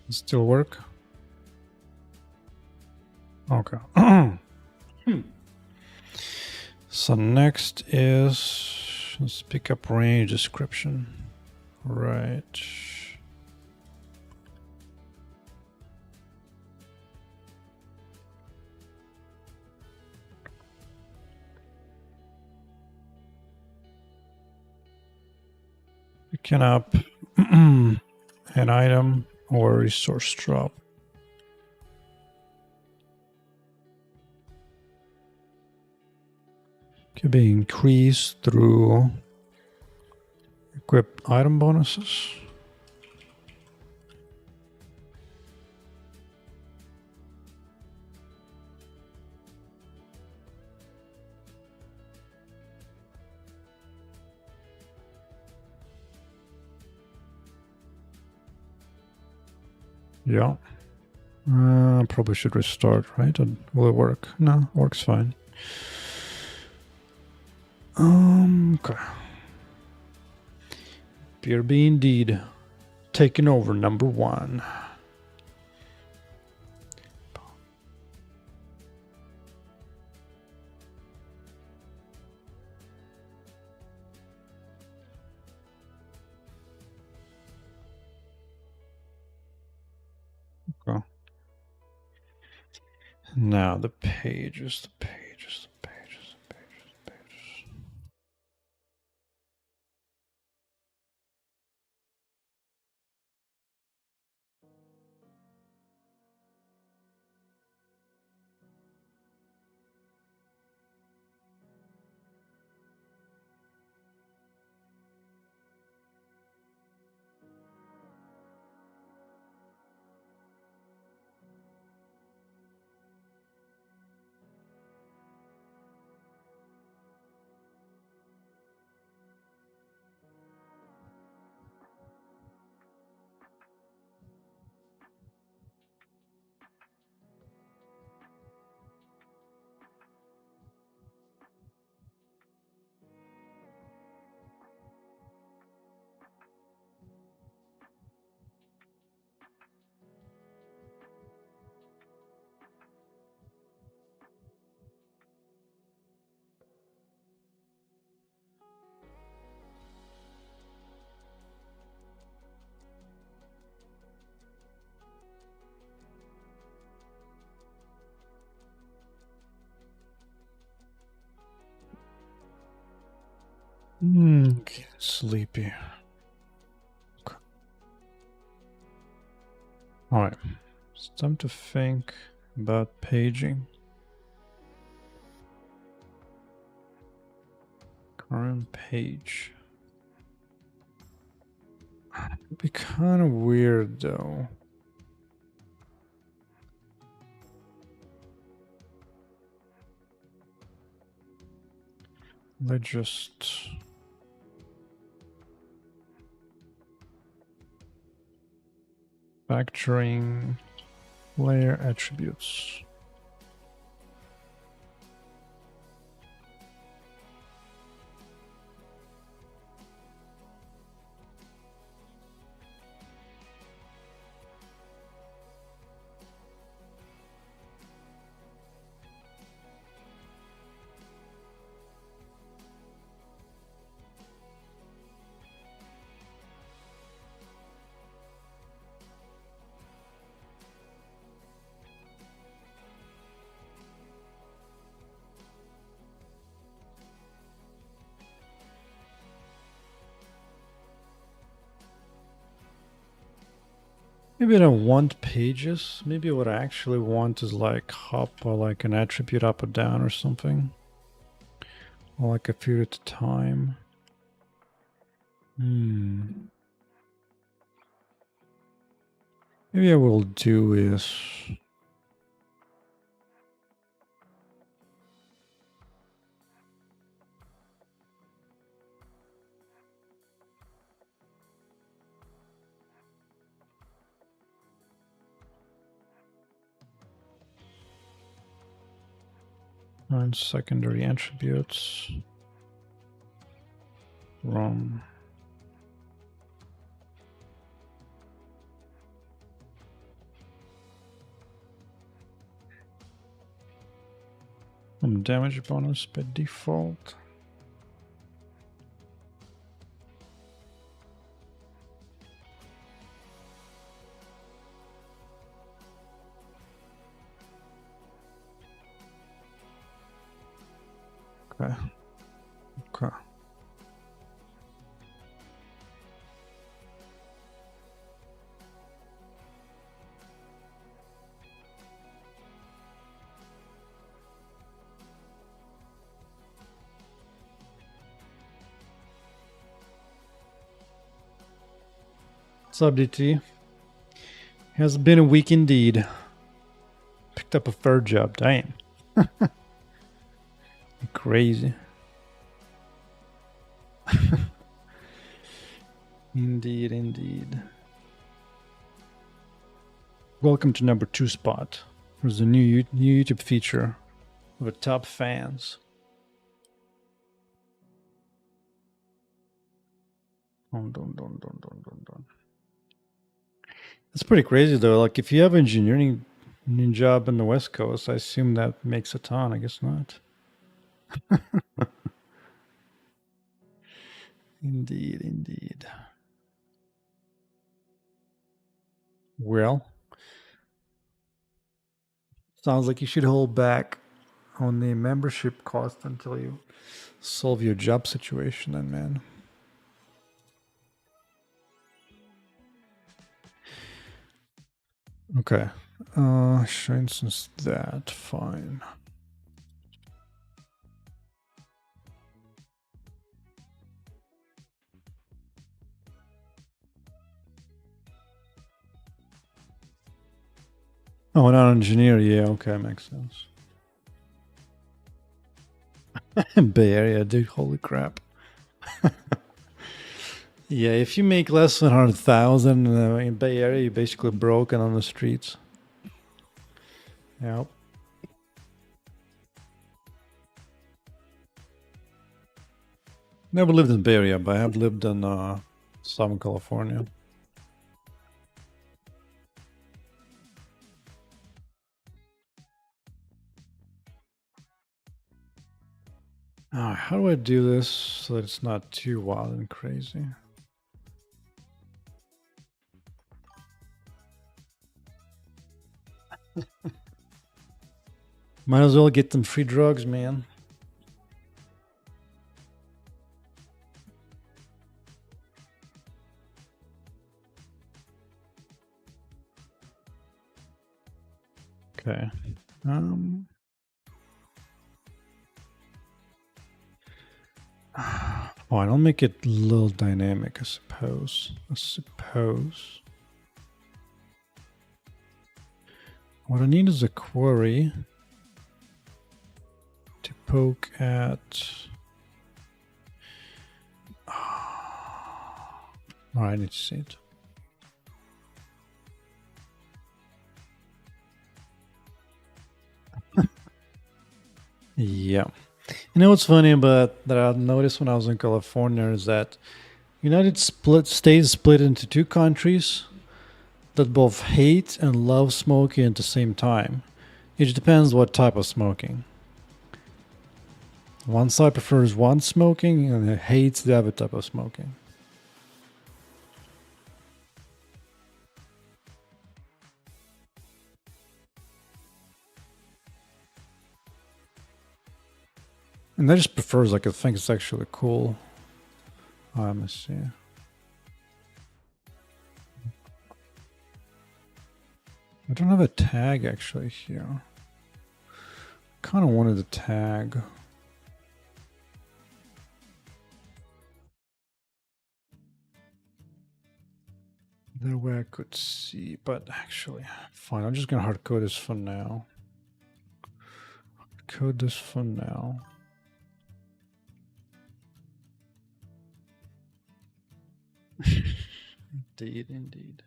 Still work? Okay. So next is let's pick up range description. Right. Picking up an item or resource drop. Can be increased through equip item bonuses. Yeah. Probably should restart, right? Or will it work? No, works fine. Okay. BRB indeed. Taking over number 1. Okay. Now the pages. Sleepy. Okay. All right. It's time to think about paging. Current page. It'd be kind of weird though. Let's just factoring layer attributes. Maybe I don't want pages. Maybe what I actually want is like hop or like an attribute up or down or something. Or like a few at a time. Maybe I will do is find secondary attributes from damage bonus by default. Okay. Okay. What's up, DT? Has been a week indeed. Picked up a third job. Damn. Crazy. Indeed, indeed. Welcome to number 2 spot. There's a new YouTube feature of a top fans. Dun. It's pretty crazy though. Like if you have engineering job in the West Coast, I assume that makes a ton. I guess not. Indeed, indeed. Well, sounds like you should hold back on the membership cost until you solve your job situation then, man. Okay. For instance, that fine. Oh, not engineer. Yeah, okay, makes sense. Bay Area, dude. Holy crap. Yeah, if you make less than 100,000 in Bay Area, you're basically broken on the streets. Yep. Never lived in Bay Area, but I have lived in Southern California. How do I do this so that it's not too wild and crazy? Might as well get them free drugs, man. Okay. Fine, I'll make it a little dynamic, I suppose. What I need is a query to poke at. Alright, I need to see it. Yeah. You know what's funny about that I noticed when I was in California is that United States split into two countries that both hate and love smoking at the same time. It depends what type of smoking. One side prefers one smoking and it hates the other type of smoking. And that just prefers, like, I think it's actually cool. Let me see. I don't have a tag actually here. Kind of wanted a tag. That way I could see, but actually, fine. I'm just gonna hard code this for now. Code this for now. Indeed.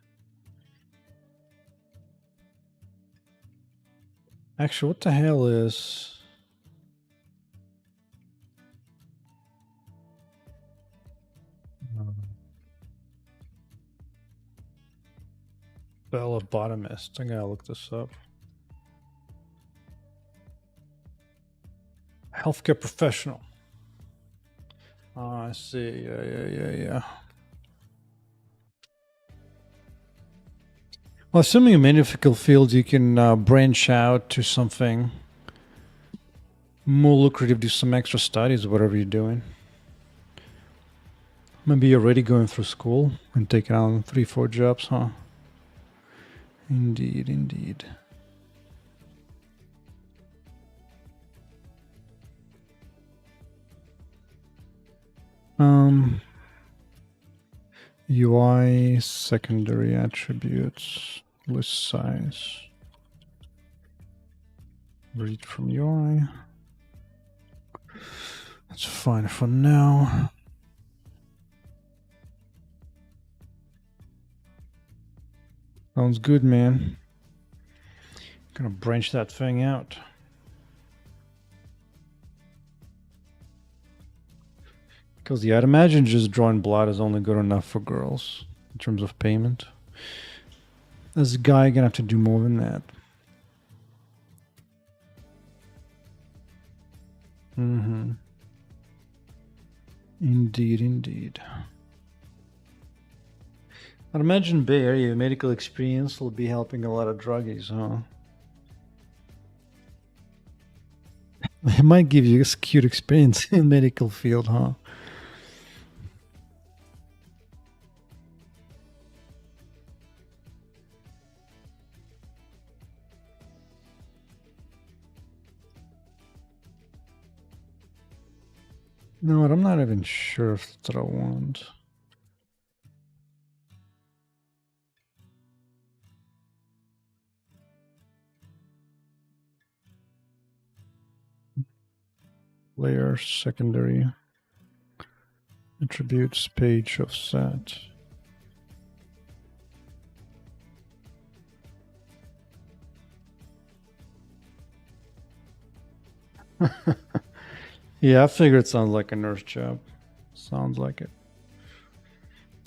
Actually, what the hell is... Phlebotomist. I gotta look this up. Healthcare professional. Oh, I see. Yeah. Well, assuming in medical fields, you can branch out to something more lucrative, do some extra studies, whatever you're doing. Maybe you're already going through school and taking on 3-4 jobs, huh? Indeed. UI secondary attributes, list size. Read from UI. That's fine for now. Sounds good, man. Gonna branch that thing out. Because, yeah, I'd imagine just drawing blood is only good enough for girls in terms of payment. As a guy, gonna have to do more than that. Indeed. I'd imagine Bay Area medical experience will be helping a lot of druggies, huh? It might give you a cute experience in medical field, huh? No, I'm not even sure if that's what I want. Layer secondary attributes page of set. Yeah, I figured it sounds like a nurse job. Sounds like it.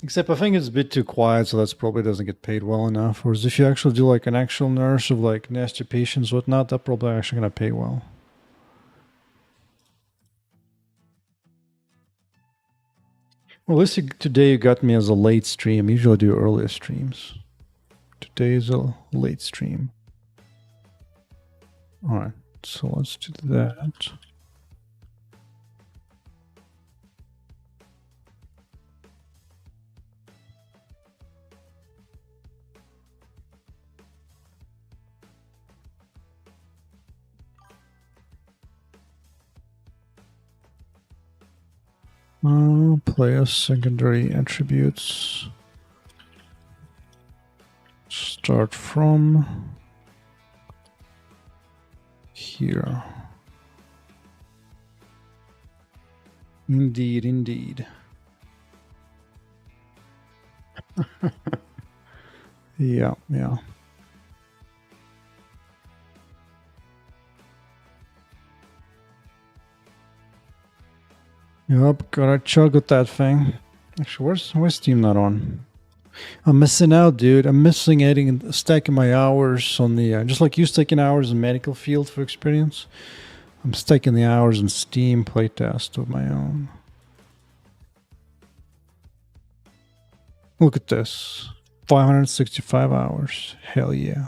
Except I think it's a bit too quiet, so that's probably doesn't get paid well enough. Whereas if you actually do like an actual nurse of like nasty patients, whatnot, that probably actually gonna pay well. Well, at least today you got me as a late stream. Usually I do earlier streams. Today is a late stream. Alright, so let's do that. Player secondary attributes. Start from here. Indeed, indeed. Yeah. Yep, gotta chug with that thing. Actually, where's Steam not on? I'm missing out, dude. I'm missing stacking my hours on the just like you stacking hours in medical field for experience. I'm stacking the hours in Steam playtest of my own. Look at this. 565 hours. Hell yeah.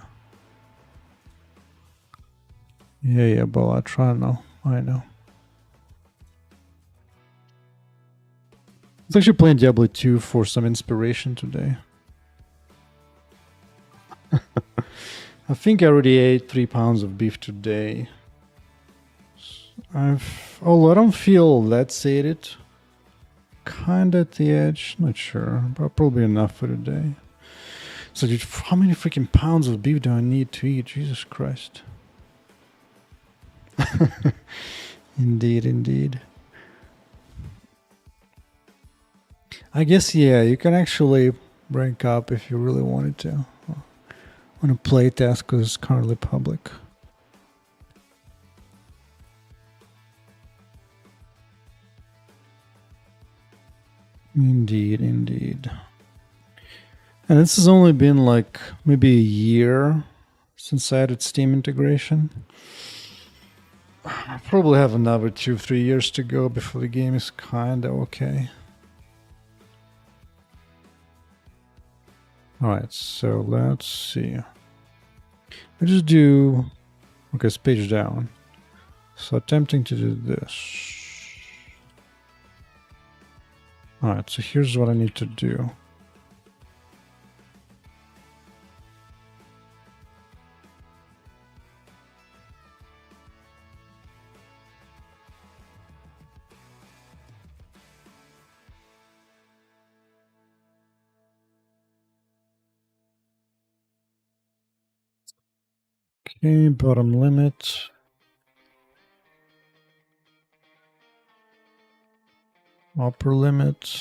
Yeah, but I try now. I know. I was actually playing Diablo 2 for some inspiration today. I think I already ate 3 pounds of beef today. I don't feel that sated. Kinda at the edge. Not sure, but probably enough for today. So, dude, how many freaking pounds of beef do I need to eat? Jesus Christ. Indeed. I guess, yeah, you can actually rank up if you really wanted to. On a playtest because it's currently public. Indeed. And this has only been like maybe a year since I added Steam integration. I probably have another 2-3 years to go before the game is kinda okay. Alright, so let's see. I just do... Okay, it's page down. So attempting to do this. Alright, so here's what I need to do. Okay, bottom limit. Upper limit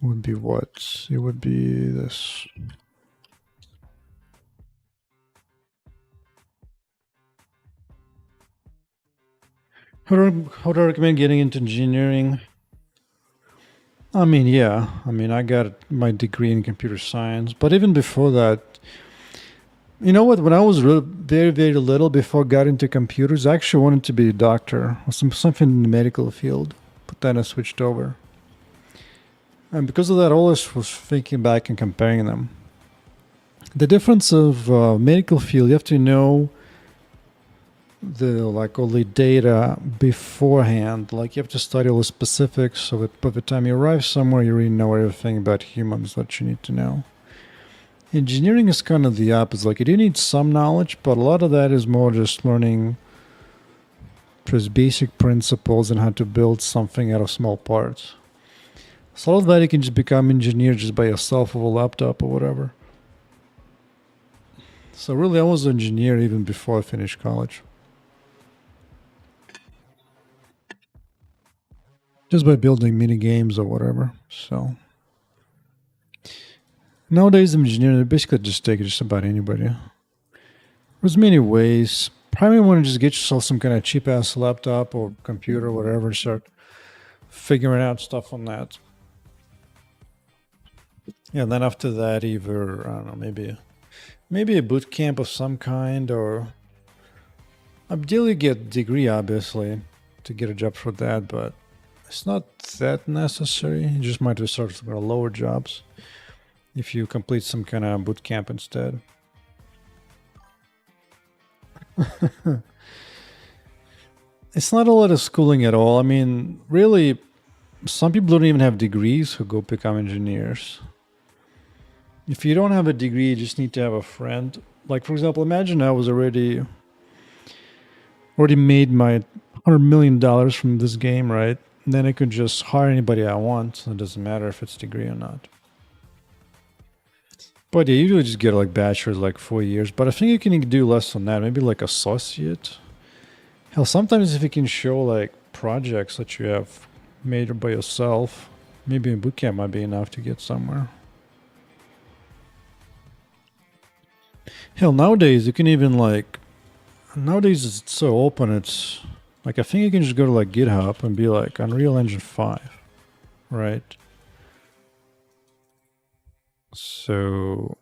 would be what? It would be this. How do I recommend getting into engineering? I mean, yeah. I mean, I got my degree in computer science, but even before that, you know what? When I was very, very little, before I got into computers, I actually wanted to be a doctor or something in the medical field. But then I switched over. And because of that, I always was thinking back and comparing them. The difference of medical field, you have to know all the data beforehand. Like you have to study all the specifics, so that by the time you arrive somewhere, you already know everything about humans that you need to know. Engineering is kind of the opposite. Like you do need some knowledge, but a lot of that is more just learning just basic principles and how to build something out of small parts. So a lot of that you can just become engineer just by yourself with a laptop or whatever. So really I was an engineer even before I finished college. Just by building mini games or whatever. So nowadays engineering basically just take just about anybody. There's many ways. Probably want to just get yourself some kind of cheap ass laptop or computer or whatever and start figuring out stuff on that. Yeah, and then after that, either I don't know, maybe a boot camp of some kind, or ideally get a degree, obviously, to get a job for that. But it's not that necessary. You just might start some lower jobs if you complete some kind of boot camp instead. It's not a lot of schooling at all. I mean, really, some people don't even have degrees who go become engineers. If you don't have a degree, you just need to have a friend. Like, for example, imagine I was already made my $100 million from this game, right? then I could just hire anybody I want. So it doesn't matter if it's degree or not. But yeah, usually just get like bachelor's, like 4 years. But I think you can do less than that. Maybe like associate. Hell, sometimes if you can show like projects that you have made by yourself, maybe a bootcamp might be enough to get somewhere. Hell, nowadays you can even like, nowadays it's so open. It's like, I think you can just go to like GitHub and be like Unreal Engine 5, right? So,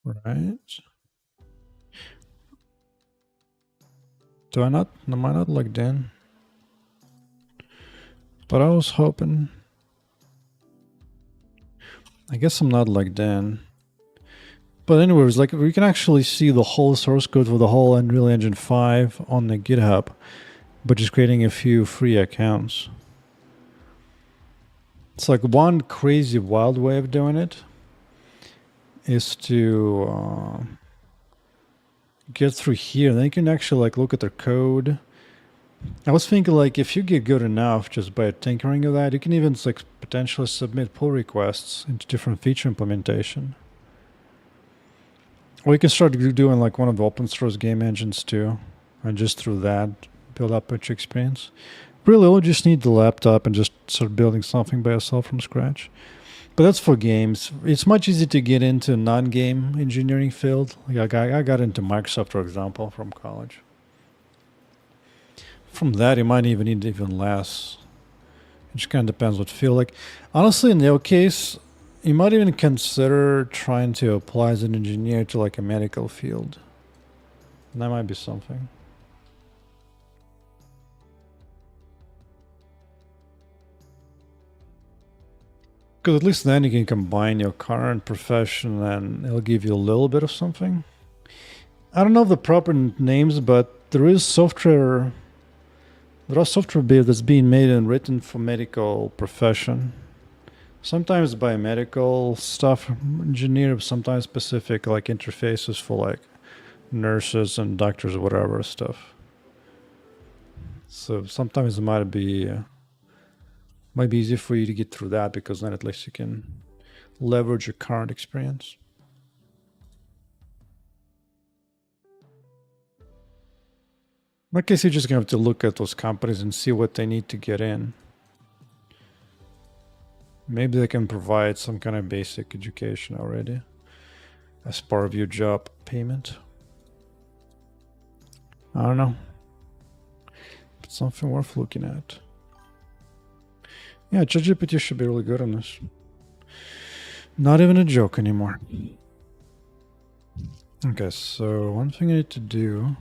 right? Am I not logged in? But I was hoping. I guess I'm not logged in. But anyways, like we can actually see the whole source code for the whole Unreal Engine 5 on the GitHub, but just creating a few free accounts. It's like one crazy wild way of doing it is to get through here. Then you can actually like look at their code. I was thinking like if you get good enough just by tinkering with that, you can even like potentially submit pull requests into different feature implementation. Or you can start doing like one of the open source game engines too, and just through that build up your experience. Really, you just need the laptop and just start building something by yourself from scratch. But that's for games. It's much easier to get into non-game engineering field. Like I got into Microsoft, for example, from college. From that, you might even need even less. It just kind of depends what field. Like, honestly, in your case, you might even consider trying to apply as an engineer to like a medical field. That might be something. Because at least then you can combine your current profession and it'll give you a little bit of something. I don't know the proper names, but there is software. There are software builds that's being made and written for medical profession. Sometimes biomedical stuff, engineer, sometimes specific like interfaces for like nurses and doctors or whatever stuff. So sometimes it might be easy for you to get through that because then at least you can leverage your current experience. In that case, you're just gonna have to look at those companies and see what they need to get in. Maybe they can provide some kind of basic education already as part of your job payment. I don't know. But something worth looking at. Yeah, ChatGPT should be really good on this. Not even a joke anymore. Okay, so one thing I need to do.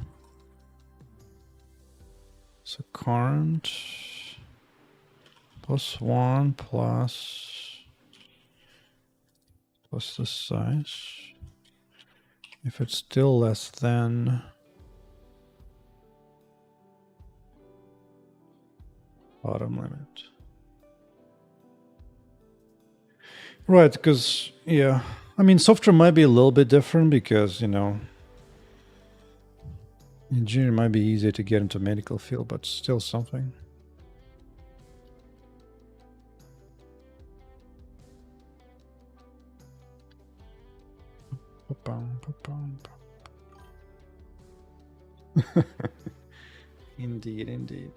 So current +1 plus the size. If it's still less than bottom limit. Right, because, yeah, I mean, software might be a little bit different because, you know, engineering might be easier to get into medical field, but still something. Indeed, indeed.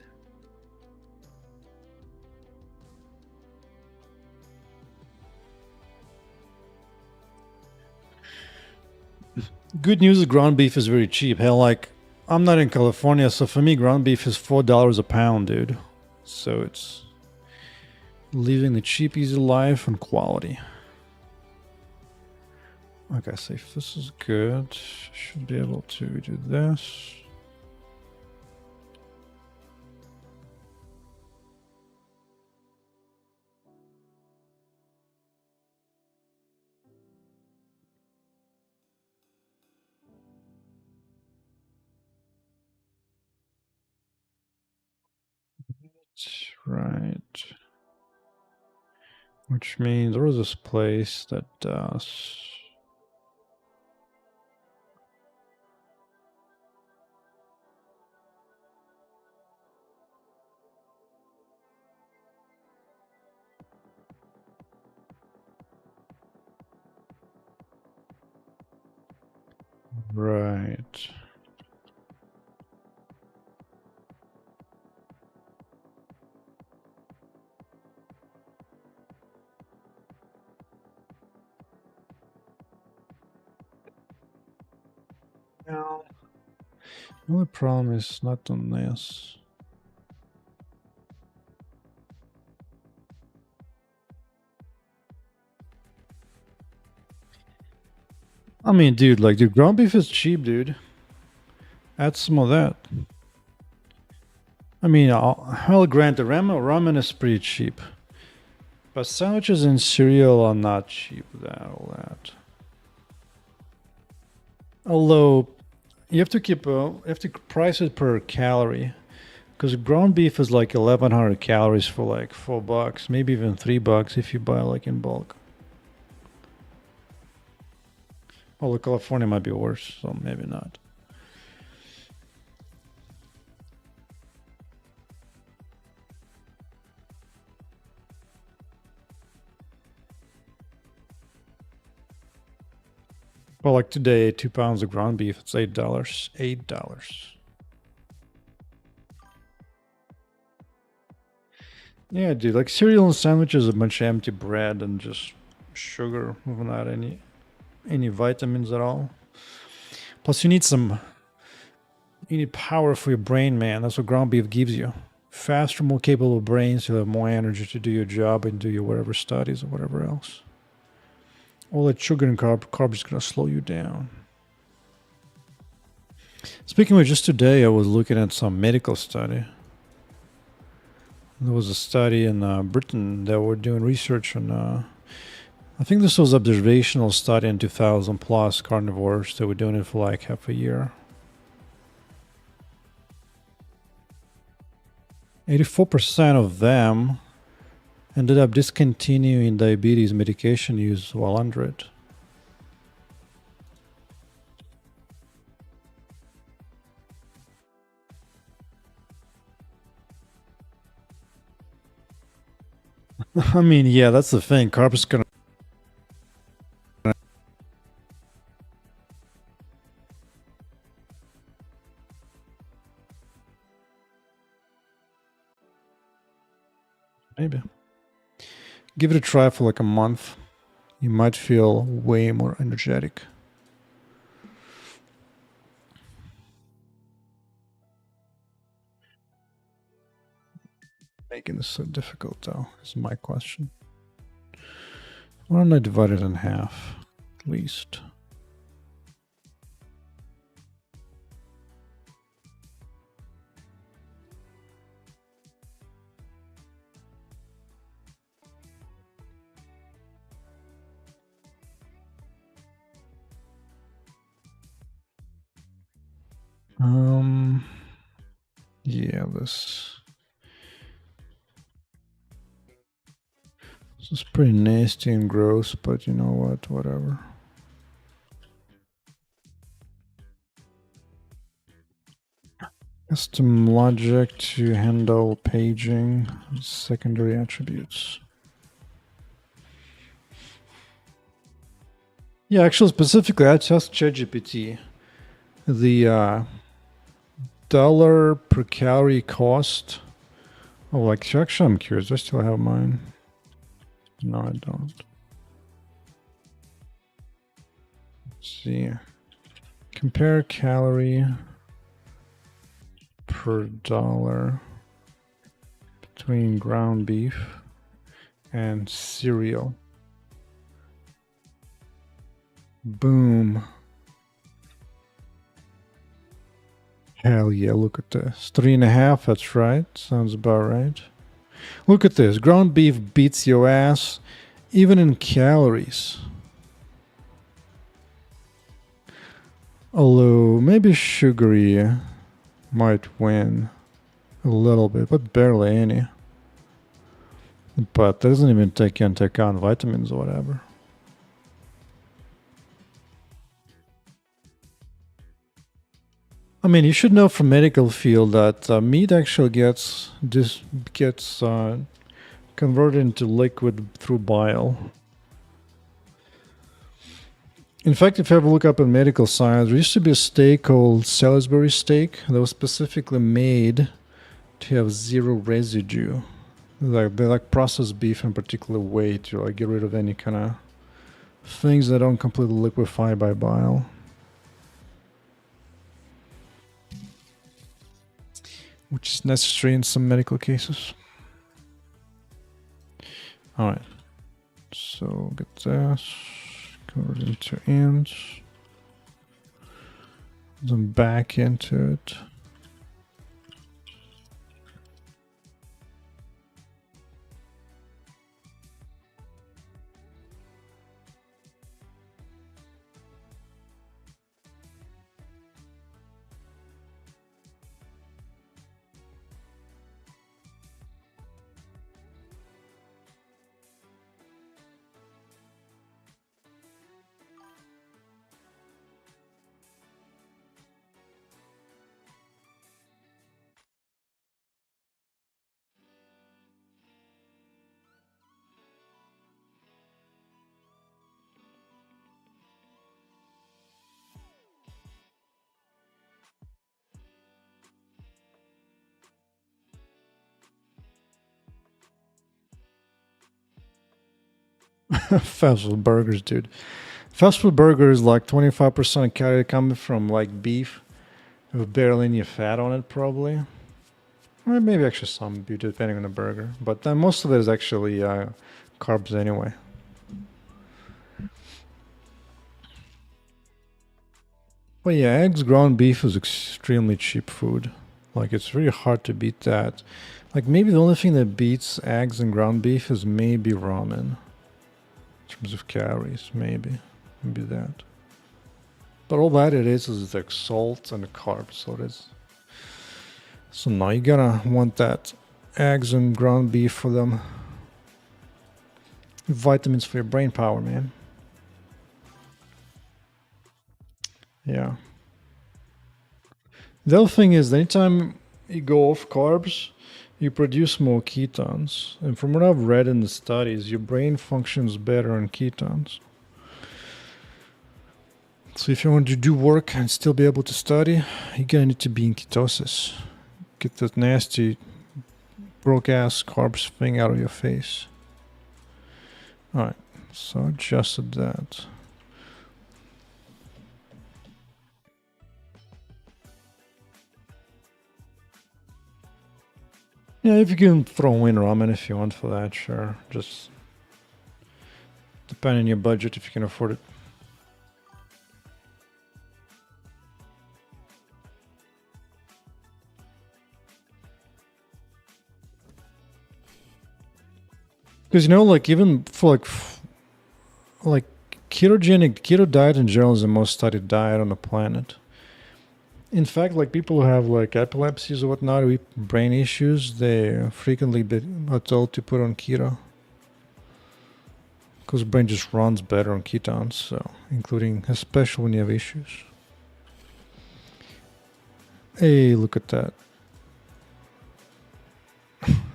Good news is ground beef is very cheap. Hell, like, I'm not in California, so for me, ground beef is $4 a pound, dude. So it's living the cheap, easy life and quality. Okay, so if this is good, should be able to do this. Right. Which means there is this place that does. right. Now, the only problem is not on this. I mean, dude, like, the ground beef is cheap, dude. Add some of that. I mean, I'll grant the ramen is pretty cheap. But sandwiches and cereal are not cheap, all that. Although, you have to price it per calorie. Because ground beef is like 1,100 calories for like $4, maybe even $3 if you buy like in bulk. Although California might be worse, so maybe not. Well, like today, 2 pounds of ground beef, it's $8. $8. Yeah, dude, like cereal and sandwiches, a bunch of empty bread and just sugar without any vitamins at all. Plus, you need power for your brain, man. That's what ground beef gives you. Faster, more capable brains. You'll have more energy to do your job and do your whatever studies or whatever else. All that sugar and carb is gonna slow you down. Speaking of, just today, I was looking at some medical study. There was a study in Britain that were doing research on. I think this was observational study in 2,000 plus carnivores that were doing it for like half a year. 84% of them ended up discontinuing diabetes medication use while under it. I mean, yeah, that's the thing. Carb is gonna. Maybe. Give it a try for like a month. You might feel way more energetic. Making this so difficult, though, is my question. Why don't I divide it in half, at least? Yeah, this is pretty nasty and gross, but you know what, whatever. Custom logic to handle paging secondary attributes. Yeah, actually, specifically, I just ChatGPT. The dollar per calorie cost. Oh, like, actually, I'm curious. I still have mine. No, I don't. Let's see. Compare calorie per dollar between ground beef and cereal. Boom. Hell yeah, look at this. 3.5, that's right. Sounds about right. Look at this. Ground beef beats your ass, even in calories. Although, maybe sugary might win a little bit, but barely any. But that doesn't even take into account vitamins or whatever. I mean, you should know from medical field that meat actually gets converted into liquid through bile. In fact, if you ever look up in medical science, there used to be a steak called Salisbury steak that was specifically made to have zero residue. Like they like processed beef in a particular way to like get rid of any kind of things that don't completely liquefy by bile. Which is necessary in some medical cases. Alright. So get this. Convert it into int. Then back into it. Fast food burgers, dude. Fast food burgers, like 25% of calorie coming from like beef with barely any fat on it, probably. Or maybe actually some, depending on the burger. But most of it is actually carbs anyway. But yeah, eggs, ground beef is extremely cheap food. Like it's really hard to beat that. Like maybe the only thing that beats eggs and ground beef is maybe ramen. In terms of calories, maybe that. But all that it is like salt and carbs, so it is. So now you gotta want that eggs and ground beef for them. Vitamins for your brain power, man. Yeah. The other thing is, anytime you go off carbs, you produce more ketones. And from what I've read in the studies, your brain functions better on ketones. So if you want to do work and still be able to study, you're gonna need to be in ketosis. Get that nasty, broke ass carbs thing out of your face. Alright, so adjusted that. Yeah, if you can throw in ramen if you want for that, sure. Just depending on your budget if you can afford it. Because you know, like even for like keto diet in general is the most studied diet on the planet. In fact, like people who have like epilepsies or whatnot, or brain issues, they frequently are told to put on keto. Because the brain just runs better on ketones, so including especially when you have issues. Hey, look at that.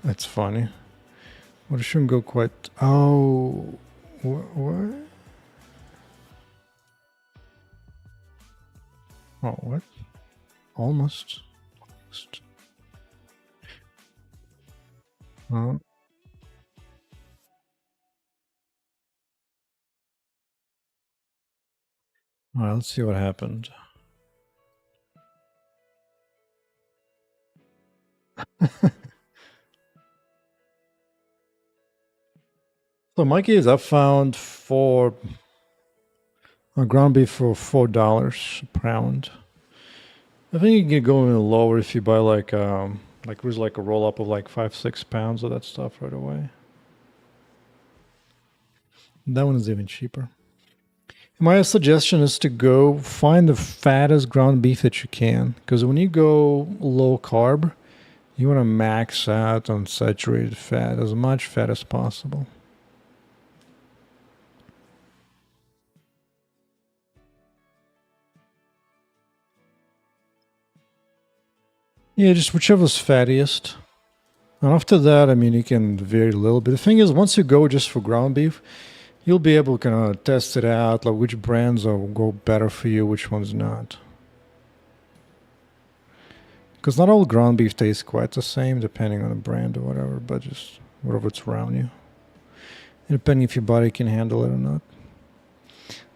That's funny. Well, it shouldn't go quite. Oh, what? Oh, what? Almost. Oh. All right, let's see what happened. So in my case, I found ground beef for $4 a pound. I think you can go even lower if you buy like there's like a roll up of like 5-6 pounds of that stuff right away. That one is even cheaper. My suggestion is to go find the fattest ground beef that you can, because when you go low carb, you want to max out on saturated fat, as much fat as possible. Yeah, just whichever's fattiest. And after that, I mean, you can vary a little bit. The thing is, once you go just for ground beef, you'll be able to kind of test it out, like which brands will go better for you, which ones not. Because not all ground beef tastes quite the same, depending on the brand or whatever, but just whatever's around you. And depending if your body can handle it or not.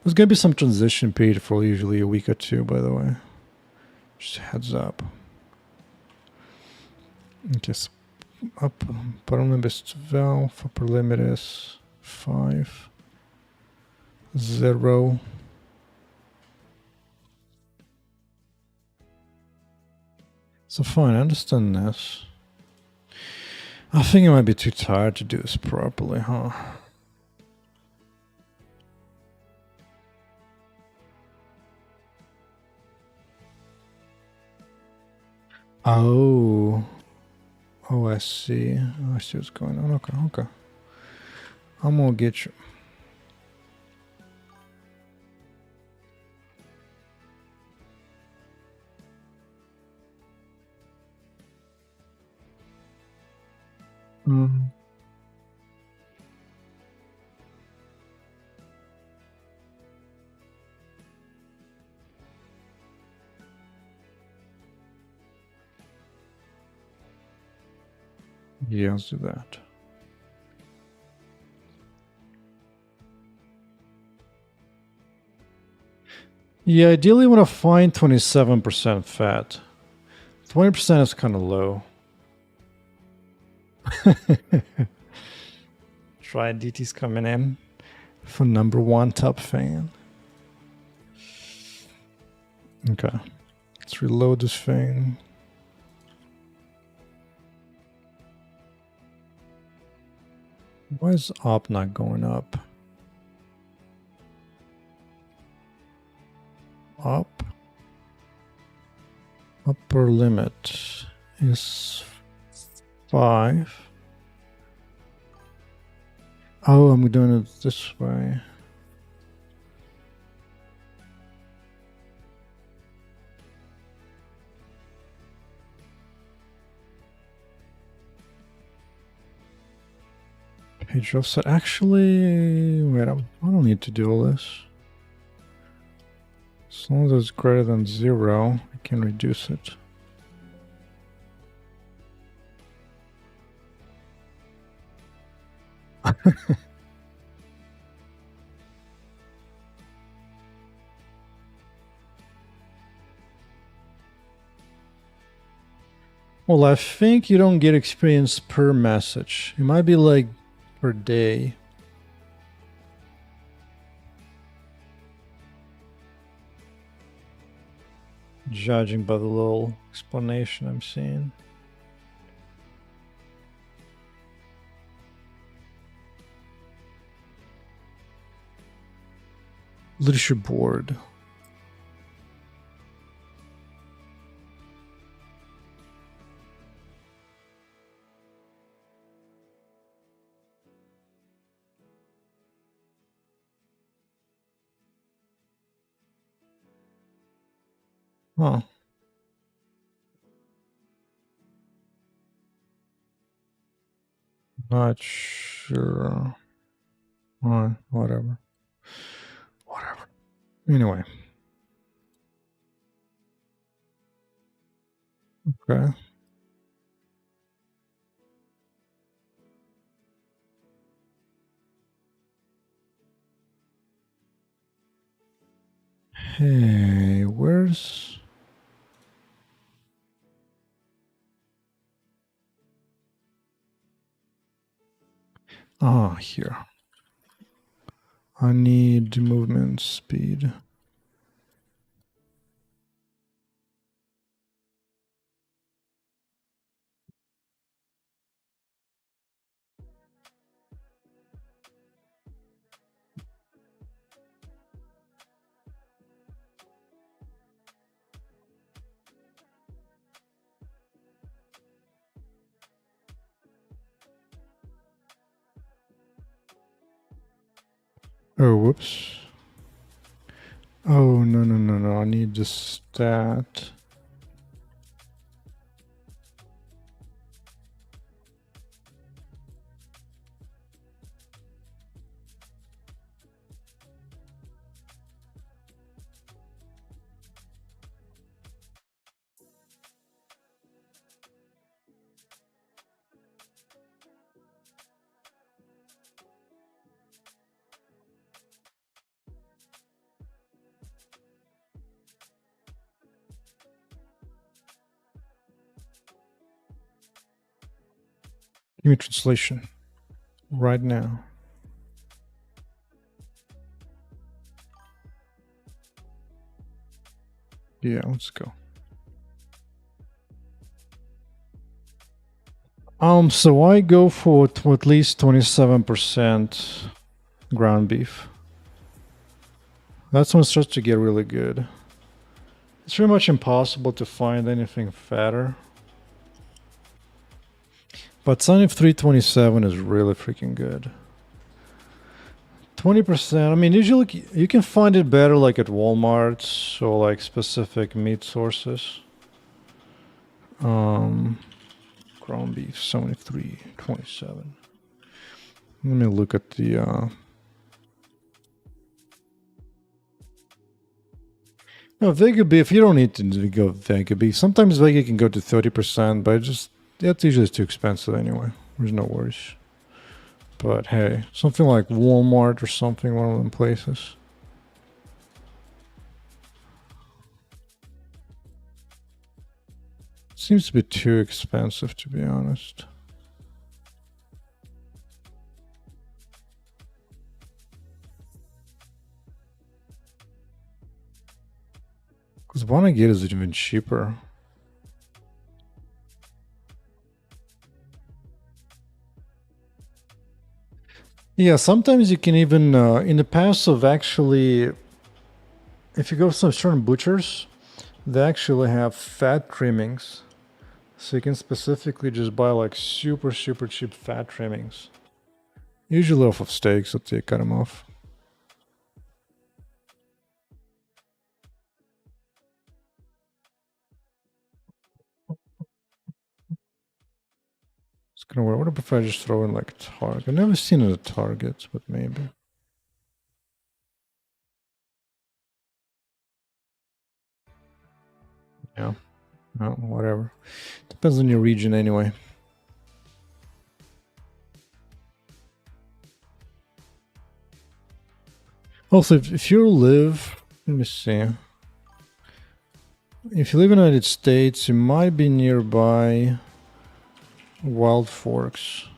There's going to be some transition period for usually a week or two, by the way. Just heads up. Okay, so up, bottom limit is 12, upper limit is 5, 0. So fine, I understand this. I think I might be too tired to do this properly, huh? Oh. Oh, I see. I see what's going on. Okay, okay. I'm gonna get you. Mm. Yeah, let's do that. Yeah, ideally you want to find 27% fat. 20% is kind of low. Try DT's coming in for number 1 top fan. Okay, let's reload this thing. Why is op not going up? Up. Upper limit is 5. Oh, I'm doing it this way. Page offset. Actually, wait, I don't need to do all this. As long as it's greater than 0, I can reduce it. Well, I think you don't get experience per message. It might be like per day. Judging by the little explanation I'm seeing. Leadership board. Huh. Not sure. Whatever. Whatever. Anyway. Okay. Hey, where's... Ah, here. I need movement speed. Oh, whoops. Oh, no. I need the stat. Give me translation right now. Yeah, let's go. So I go for at least 27% ground beef. That's when it starts to get really good. It's pretty much impossible to find anything fatter. But Scifi 327 is really freaking good. 20%, I mean, usually you can find it better like at Walmart or like specific meat sources. Ground beef, 73.27. Let me look at the, no, Vega beef, you don't need to go Vega beef. Sometimes Vega can go to 30%, but that's usually too expensive anyway. There's no worries. But hey, something like Walmart or something, one of them places. Seems to be too expensive, to be honest. Because one I get is even cheaper. Yeah, sometimes you can even, in the past of actually, if you go to some certain butchers, they actually have fat trimmings. So you can specifically just buy like super cheap fat trimmings. Usually off of steaks, that they cut them off. It's gonna work. What if I just throw in like Target? I've never seen it at Target, but maybe. Yeah. No, whatever. Depends on your region anyway. Also, if you live, let me see. If you live in the United States, you might be nearby Wild Forks.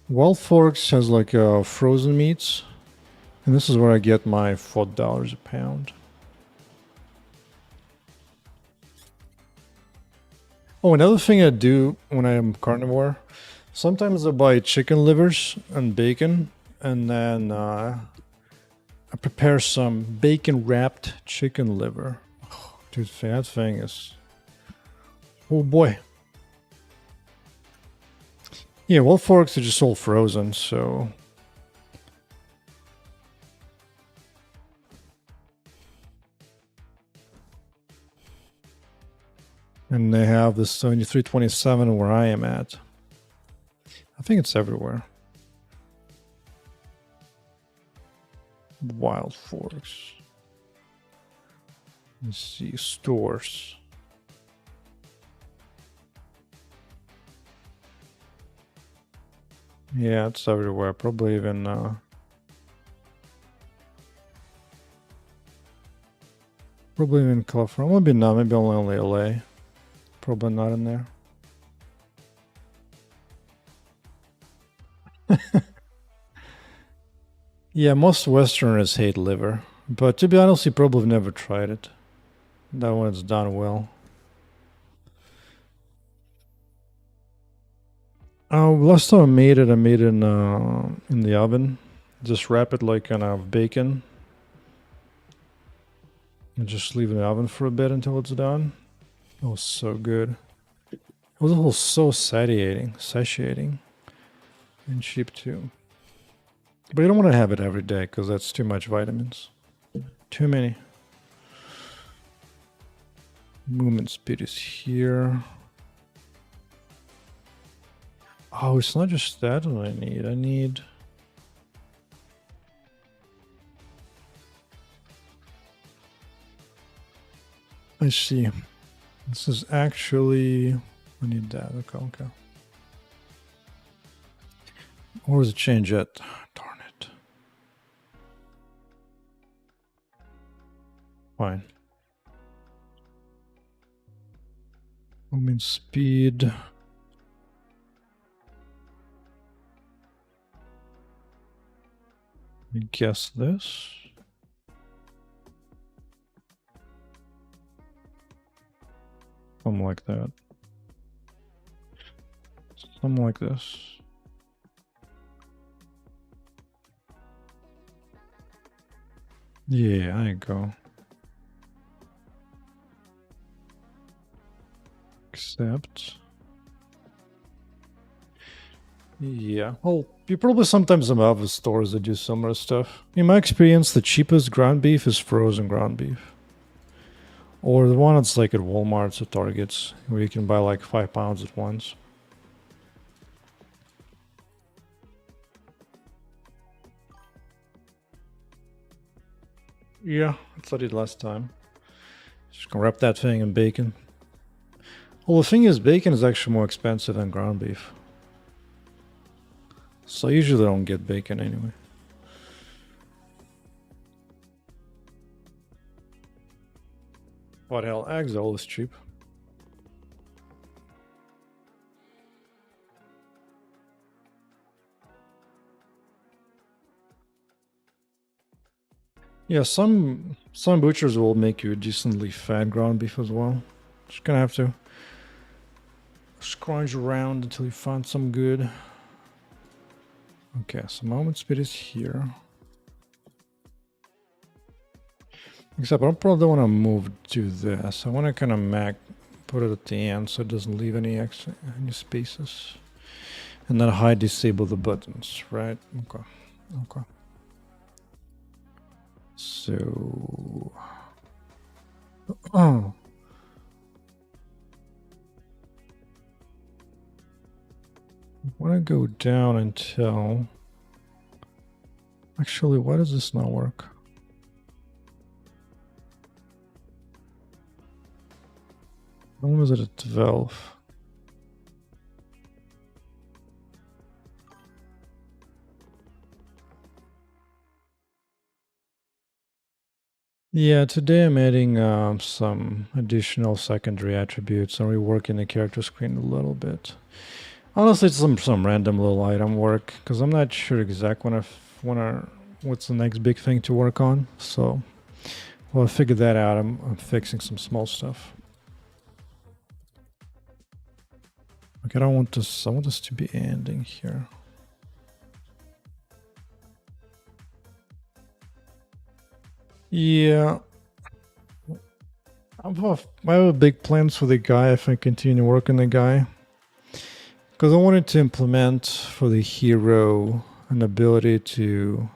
Wild Forks has like frozen meats, and this is where I get my $4 a pound. Oh, another thing I do when I am carnivore, sometimes I buy chicken livers and bacon, and then I prepare some bacon wrapped chicken liver. Oh, dude, that thing is, oh boy. Yeah, Wild Forks are just all frozen, so. And they have the 7327 where I am at. I think it's everywhere. Wild Forks. Let's see, stores. Yeah, it's everywhere. Probably even California. Maybe not. Maybe only LA. Probably not in there. Yeah, most Westerners hate liver. But to be honest, you probably never tried it. That one's done well. Last time I made it in the oven. Just wrap it like on a bacon. And just leave it in the oven for a bit until it's done. It was so good. It was all so satiating. And cheap too. But you don't want to have it every day because that's too much vitamins. Too many. Movement speed is here. Oh, it's not just that I need... I see. This is actually... I need that. Okay. Or does it change it? Darn it. Fine. Movement speed. I guess this. Something like that. Something like this. Yeah, there you go. Accept. Yeah, well, you probably sometimes have other stores that do similar stuff. In my experience, the cheapest ground beef is frozen ground beef. Or the one that's like at Walmart's or Targets, where you can buy like 5 pounds at once. Yeah, that's what I did last time. Just gonna wrap that thing in bacon. Well, the thing is, bacon is actually more expensive than ground beef. So I usually don't get bacon anyway. What hell, eggs are always cheap. Yeah, some butchers will make you decently fat ground beef as well. Just gonna have to scrounge around until you find some good. Okay, so movement speed is here. Except I probably don't want to move to this. I want to kind of put it at the end so it doesn't leave any spaces. And then hide disable the buttons, right? Okay. Okay. So oh. I want to go down until actually, why does this not work? When was it at 12? Yeah, today I'm adding some additional secondary attributes and reworking the character screen a little bit. Honestly, it's some random little item work because I'm not sure exactly what's the next big thing to work on. So, well, I figured that out. I'm fixing some small stuff. Okay, I don't want this. I want this to be ending here. Yeah. I have big plans for the guy if I continue working the guy. Because I wanted to implement for the hero an ability to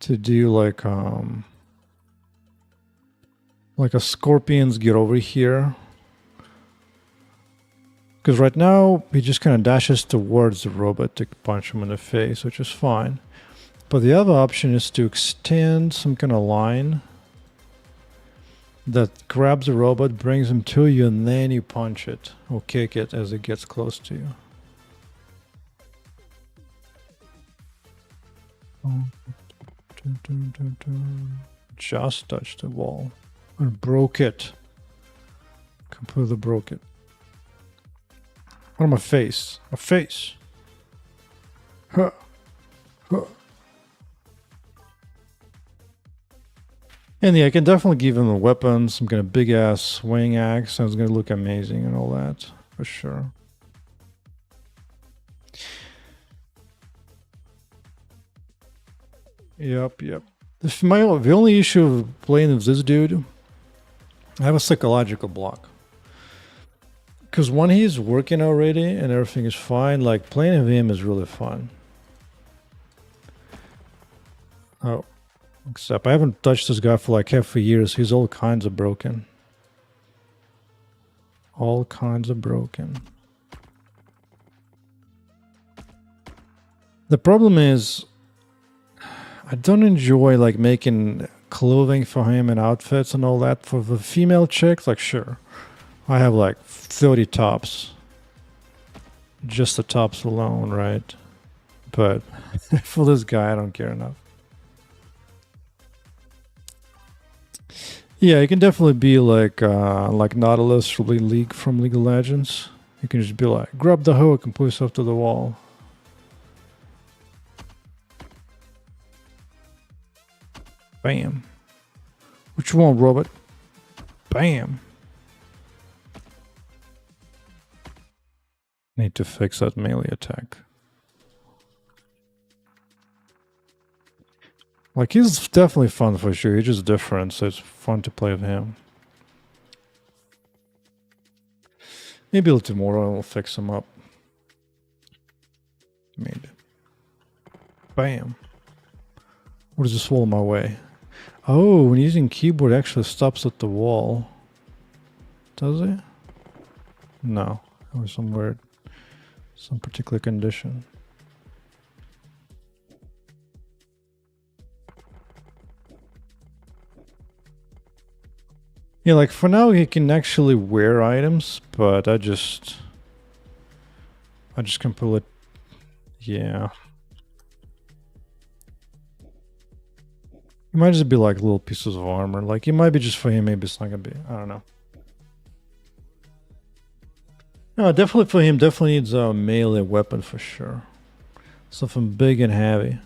do like a scorpion's get over here. Because right now he just kind of dashes towards the robot to punch him in the face, which is fine. But the other option is to extend some kind of line that grabs the robot, brings him to you, and then you punch it or kick it as it gets close to you. Just touched the wall and broke it. Completely broke it. On my face. My face. Huh. Huh. And yeah, I can definitely give him a weapon, some kind of big ass swing axe, and it's gonna look amazing and all that, for sure. Yep. The only issue of playing with this dude, I have a psychological block. Because when he's working already and everything is fine, like playing with him is really fun. Oh. Except I haven't touched this guy for like half a year, so he's all kinds of broken. All kinds of broken. The problem is, I don't enjoy like making clothing for him and outfits and all that. For the female chicks, like sure, I have like 30 tops. Just the tops alone, right? But for this guy, I don't care enough. Yeah, it can definitely be like Nautilus from League of Legends. You can just be like, grab the hook and pull yourself to the wall. Bam. What you want, Robert? Bam. Need to fix that melee attack. Like, he's definitely fun for sure. He's just different, so it's fun to play with him. Maybe tomorrow I'll fix him up. Maybe. Bam. What does this wall in my way? Oh, when using keyboard, it actually stops at the wall. Does it? No. It was some particular condition. Yeah, like for now he can actually wear items, but I just can pull it. Yeah. It might just be like little pieces of armor. Like it might be just for him, maybe it's not gonna be. I don't know. No, definitely for him, definitely needs a melee weapon for sure. Something big and heavy.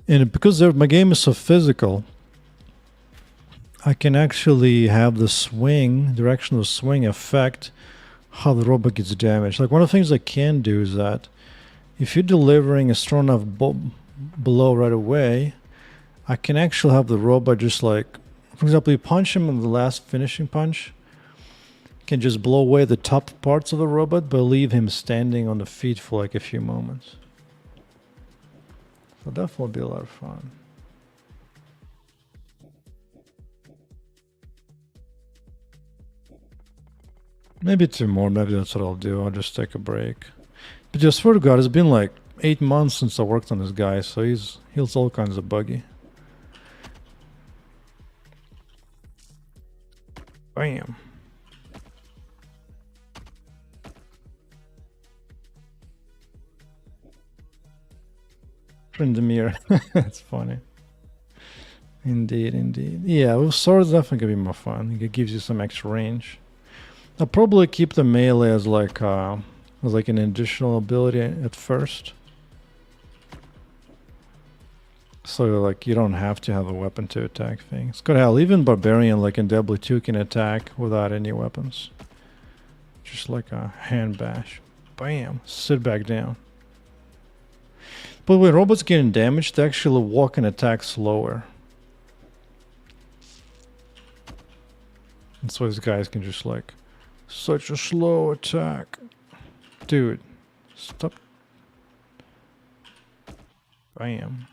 And because my game is so physical, I can actually have the direction of the swing affect how the robot gets damaged. Like one of the things I can do is that if you're delivering a strong enough blow right away, I can actually have the robot just like, for example, you punch him in the last finishing punch, can just blow away the top parts of the robot, but leave him standing on the feet for like a few moments. So that will be a lot of fun. Maybe 2 more, maybe that's what I'll do. I'll just take a break. But just swear to God, it's been like 8 months since I worked on this guy, so he's all kinds of buggy. Bam. In the mirror. That's funny. Indeed, indeed. Yeah, well, sword's definitely gonna be more fun. It gives you some extra range. I'll probably keep the melee as like an additional ability at first. So like you don't have to have a weapon to attack things. Good hell, even Barbarian like in Diablo 2 can attack without any weapons. Just like a hand bash. Bam. Sit back down. But when robots getting damaged, they actually walk and attack slower. And so these guys can just like, such a slow attack. Dude, stop. Bam.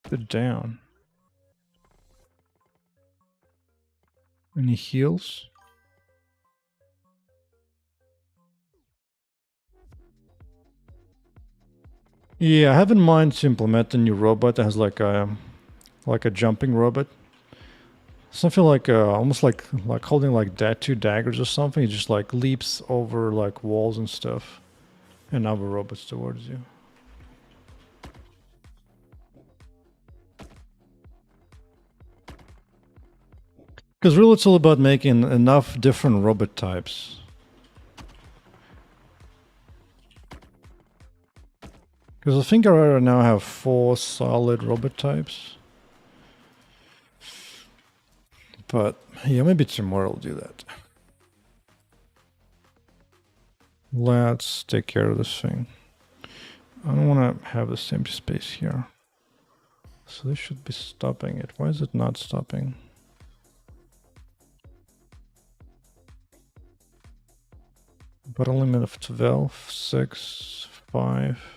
Sit down. Any heals? Yeah, I have in mind to implement a new robot that has like a jumping robot. Something like almost like holding like two daggers or something. It just like leaps over like walls and stuff, and other robots towards you. Because really, it's all about making enough different robot types. Because I think I right now have 4 solid robot types. But yeah, maybe tomorrow I'll do that. Let's take care of this thing. I don't want to have this empty space here. So this should be stopping it. Why is it not stopping? Battle limit of 12, 6, 5.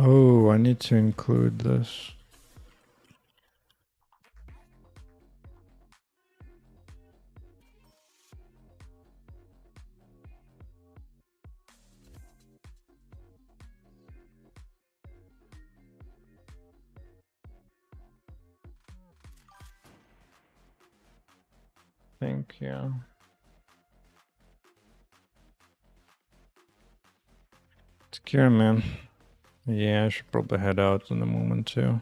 Oh, I need to include this. think, yeah. Take care, man. Yeah, I should probably head out in a moment too.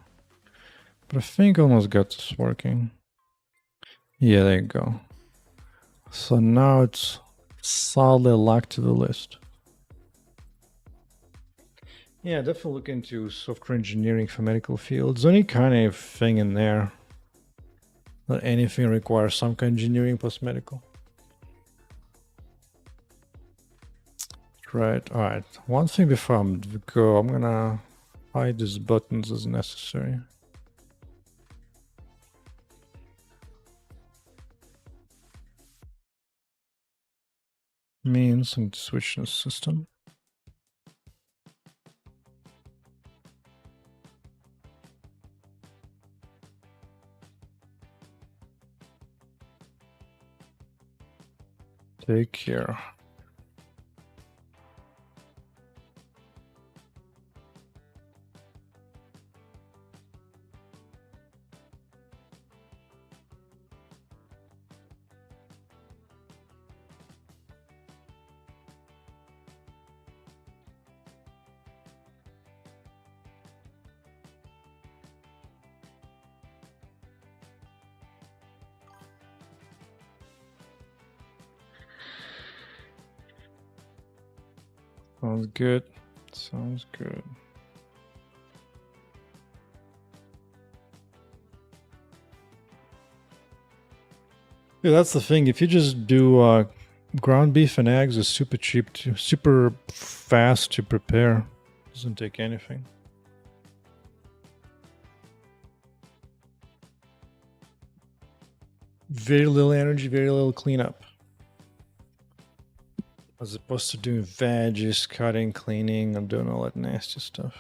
But I think I almost got this working. Yeah, there you go. So now it's solidly locked to the list. Yeah, definitely look into software engineering for medical fields. Any kind of thing in there. Not anything requires some kind of engineering plus medical. Right, alright. One thing before I go, I'm gonna hide these buttons as necessary. Means I'm switching the system. Take care. Sounds good. Sounds good. Yeah, that's the thing. If you just do ground beef and eggs, it's super cheap, super fast to prepare. Doesn't take anything. Very little energy, very little cleanup. As opposed to doing veggies, cutting, cleaning, and doing all that nasty stuff.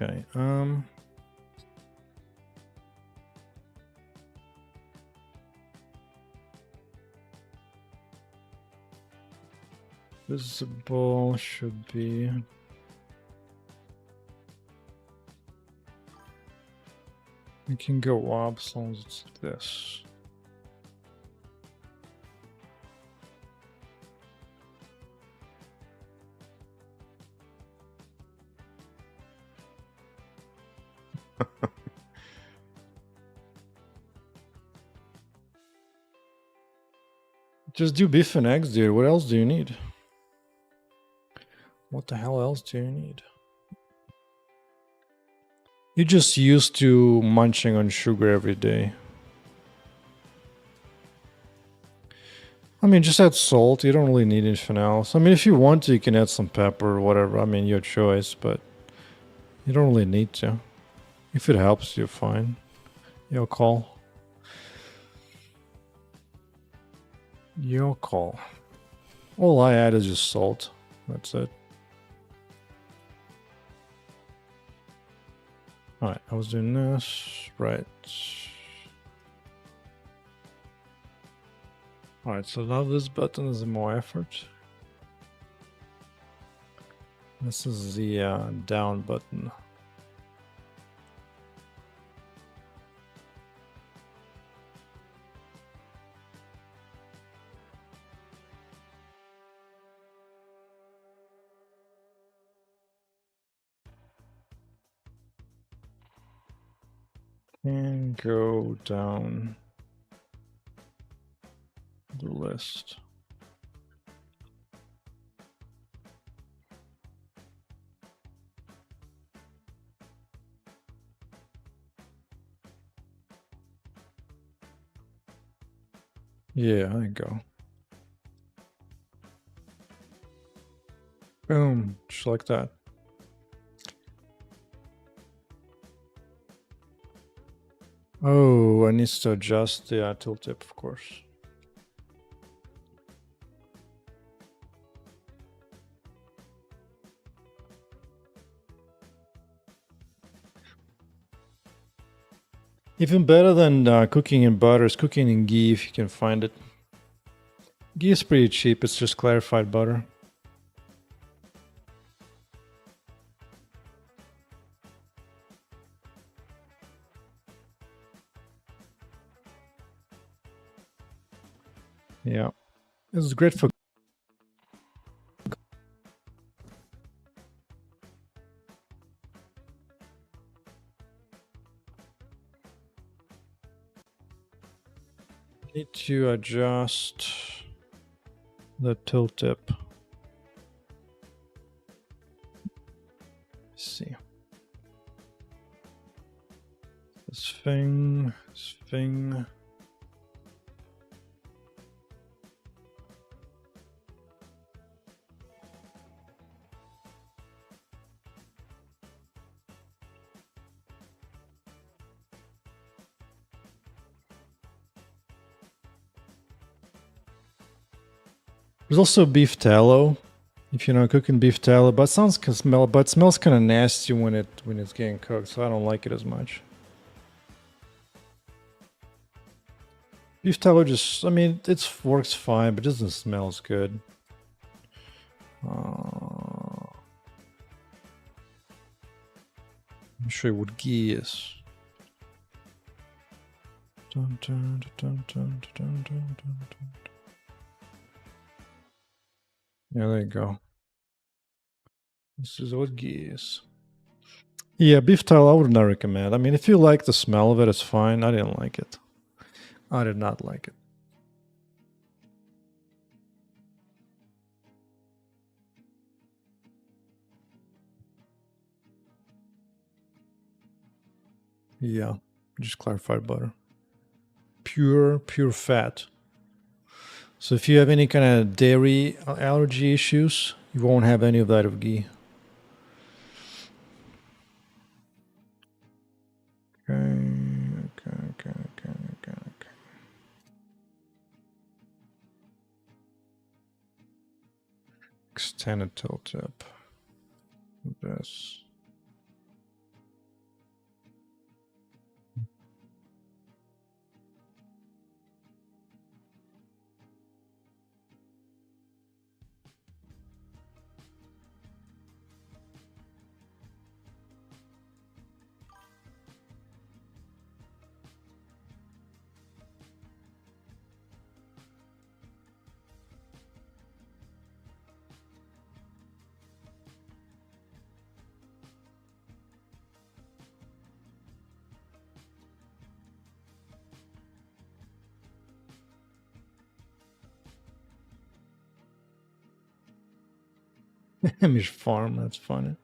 Okay, visible should be... We can go up as long as it's this. Just do beef and eggs, dude. What else do you need? What the hell else do you need? You're just used to munching on sugar every day. I mean, just add salt. You don't really need anything else. I mean, if you want to, you can add some pepper or whatever. I mean, your choice, but you don't really need to. If it helps you, fine. Your call. Your call. All I add is just salt. That's it. Alright, I was doing this. Right. Alright, so now this button is more effort. This is the down button. And go down the list. Yeah, there you go. Boom, just like that. Oh, I need to adjust the tooltip, of course. Even better than cooking in butter is cooking in ghee if you can find it. Ghee is pretty cheap, it's just clarified butter. Yeah, it's great for. Need to adjust the tilt tip. Let's see. This thing. There's also beef tallow, if you're not cooking beef tallow, but it smells kind of nasty when it's getting cooked, so I don't like it as much. Beef tallow just, I mean, it works fine, but it doesn't smell as good. Let me show you what ghee is. Dun, dun, dun, dun, dun, dun, dun, dun. Yeah, there you go. This is what ghee is. Yeah, beef tallow I would not recommend. I mean, if you like the smell of it, it's fine. I didn't like it. I did not like it. Yeah, just clarified butter. Pure fat. So if you have any kind of dairy allergy issues, you won't have any of that of ghee. Okay. Extended tilt tip. This. Amish farm, that's funny.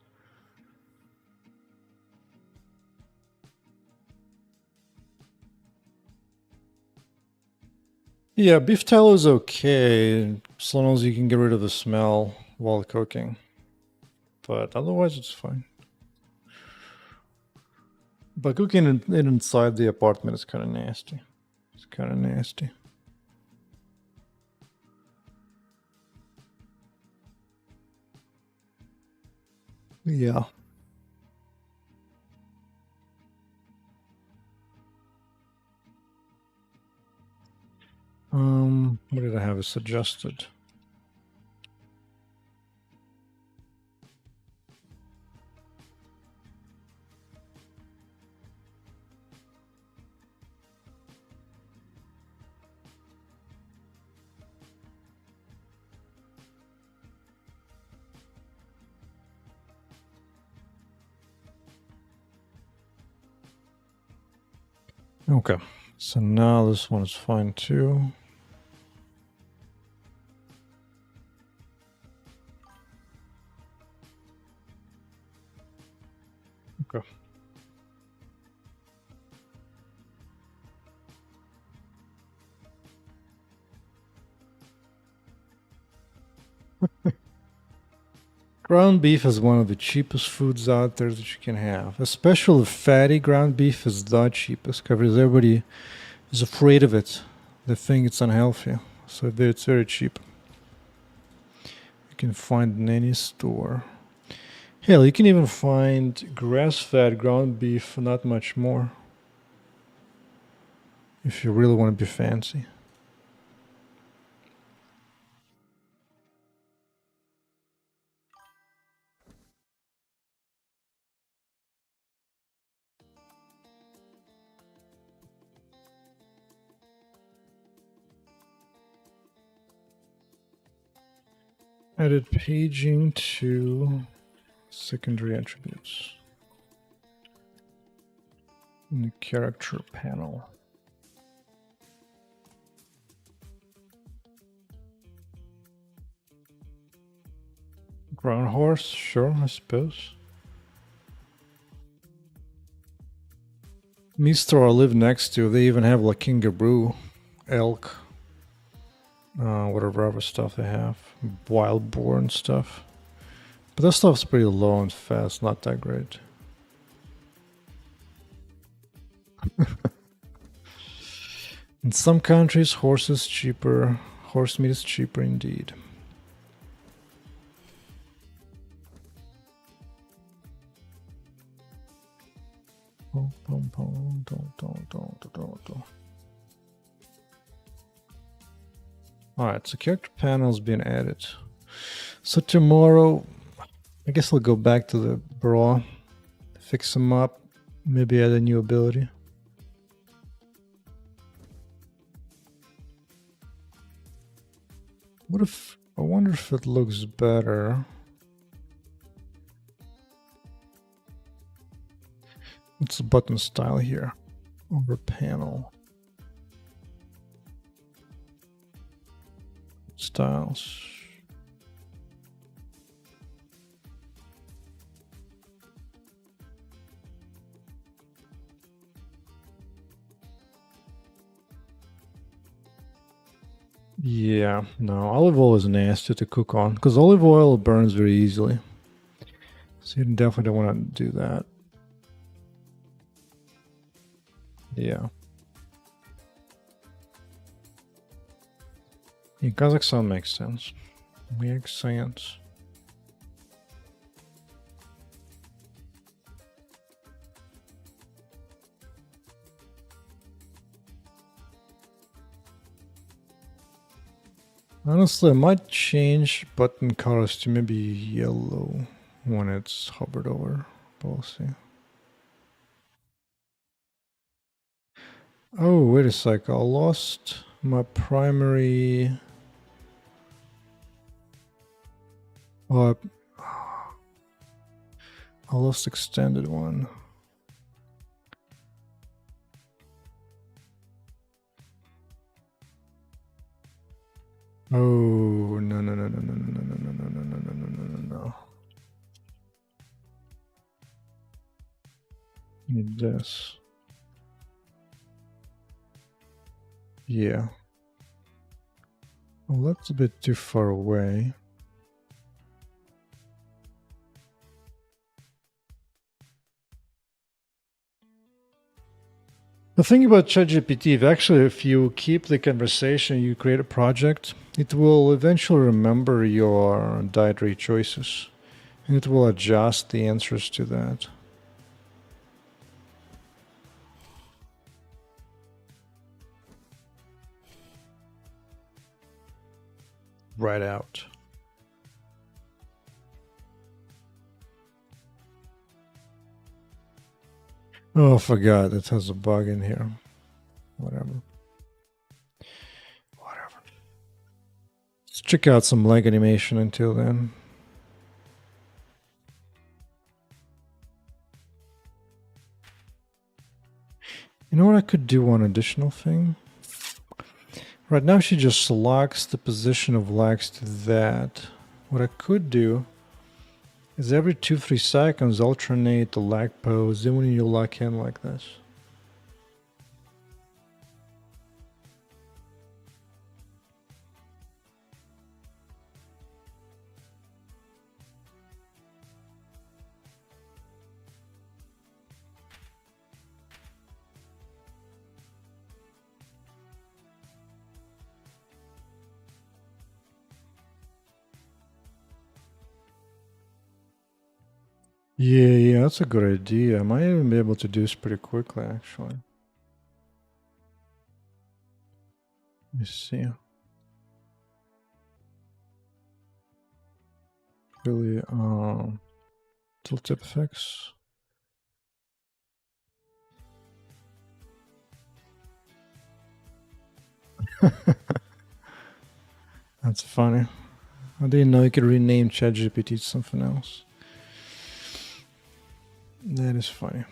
Yeah, beef tallow is okay, as long as you can get rid of the smell while cooking. But otherwise, it's fine. But cooking it inside the apartment is kind of nasty. It's kind of nasty. Yeah. What did I have suggested? Okay, so now this one is fine too. Okay. Ground beef is one of the cheapest foods out there that you can have. Especially fatty ground beef is the cheapest because everybody is afraid of it. They think it's unhealthy. So it's very cheap. You can find it in any store. Hell, you can even find grass-fed ground beef for not much more. If you really want to be fancy. Edit paging to secondary attributes in the character panel. Ground horse, sure, I suppose. Mistral I live next to, they even have like kangaroo, elk, whatever other stuff they have, wild boar and stuff. But that stuff's pretty low and fast, not that great. In some countries, horse is cheaper. Horse meat is cheaper indeed. Alright, so character panel's been added. So tomorrow, I guess I'll go back to the bra, fix them up, maybe add a new ability. What if, I wonder if it looks better. What's the button style here? Over panel. Styles. Yeah, no, olive oil is nasty to cook on because olive oil burns very easily. So you definitely don't want to do that. Yeah. In Kazakhstan makes sense. Makes sense. Honestly, I might change button colors to maybe yellow when it's hovered over. But we'll see. Oh, wait a sec. I lost my primary... Oh, I lost extended one. Oh, no, no, no, no, no, no, no, no, no, no, no, no, no, no, no, no. Need this. Yeah. Well, that's a bit too far away. The thing about ChatGPT, if you keep the conversation, you create a project, it will eventually remember your dietary choices. And it will adjust the answers to that. Right out. Oh, I forgot. It has a bug in here. Whatever. Let's check out some leg animation until then. You know what I could do one additional thing? Right now she just locks the position of legs to that. What I could do is every 2-3 seconds alternate the leg pose, then when you lock in like this. Yeah, that's a good idea. I might even be able to do this pretty quickly, actually. Let me see. Really, tooltip effects. That's funny. I didn't know you could rename ChatGPT to something else. That is funny.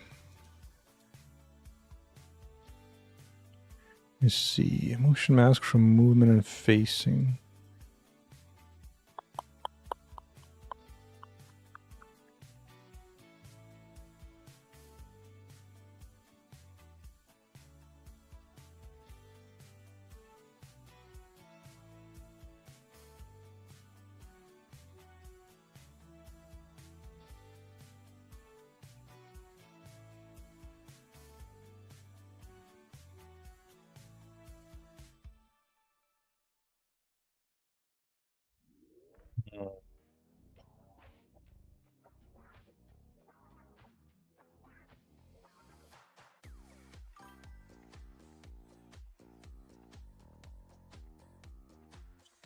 Let's see. Motion mask from movement and facing.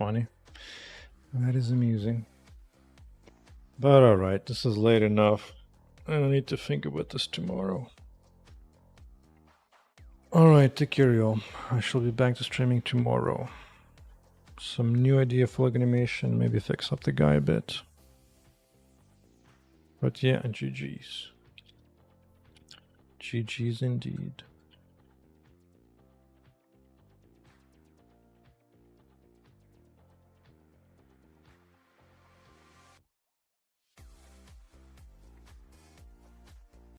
Funny. That is amusing. But alright, this is late enough. I don't need to think about this tomorrow. Alright, take care, y'all. I shall be back to streaming tomorrow. Some new idea for leg animation, maybe fix up the guy a bit. But yeah, GG's. GG's indeed.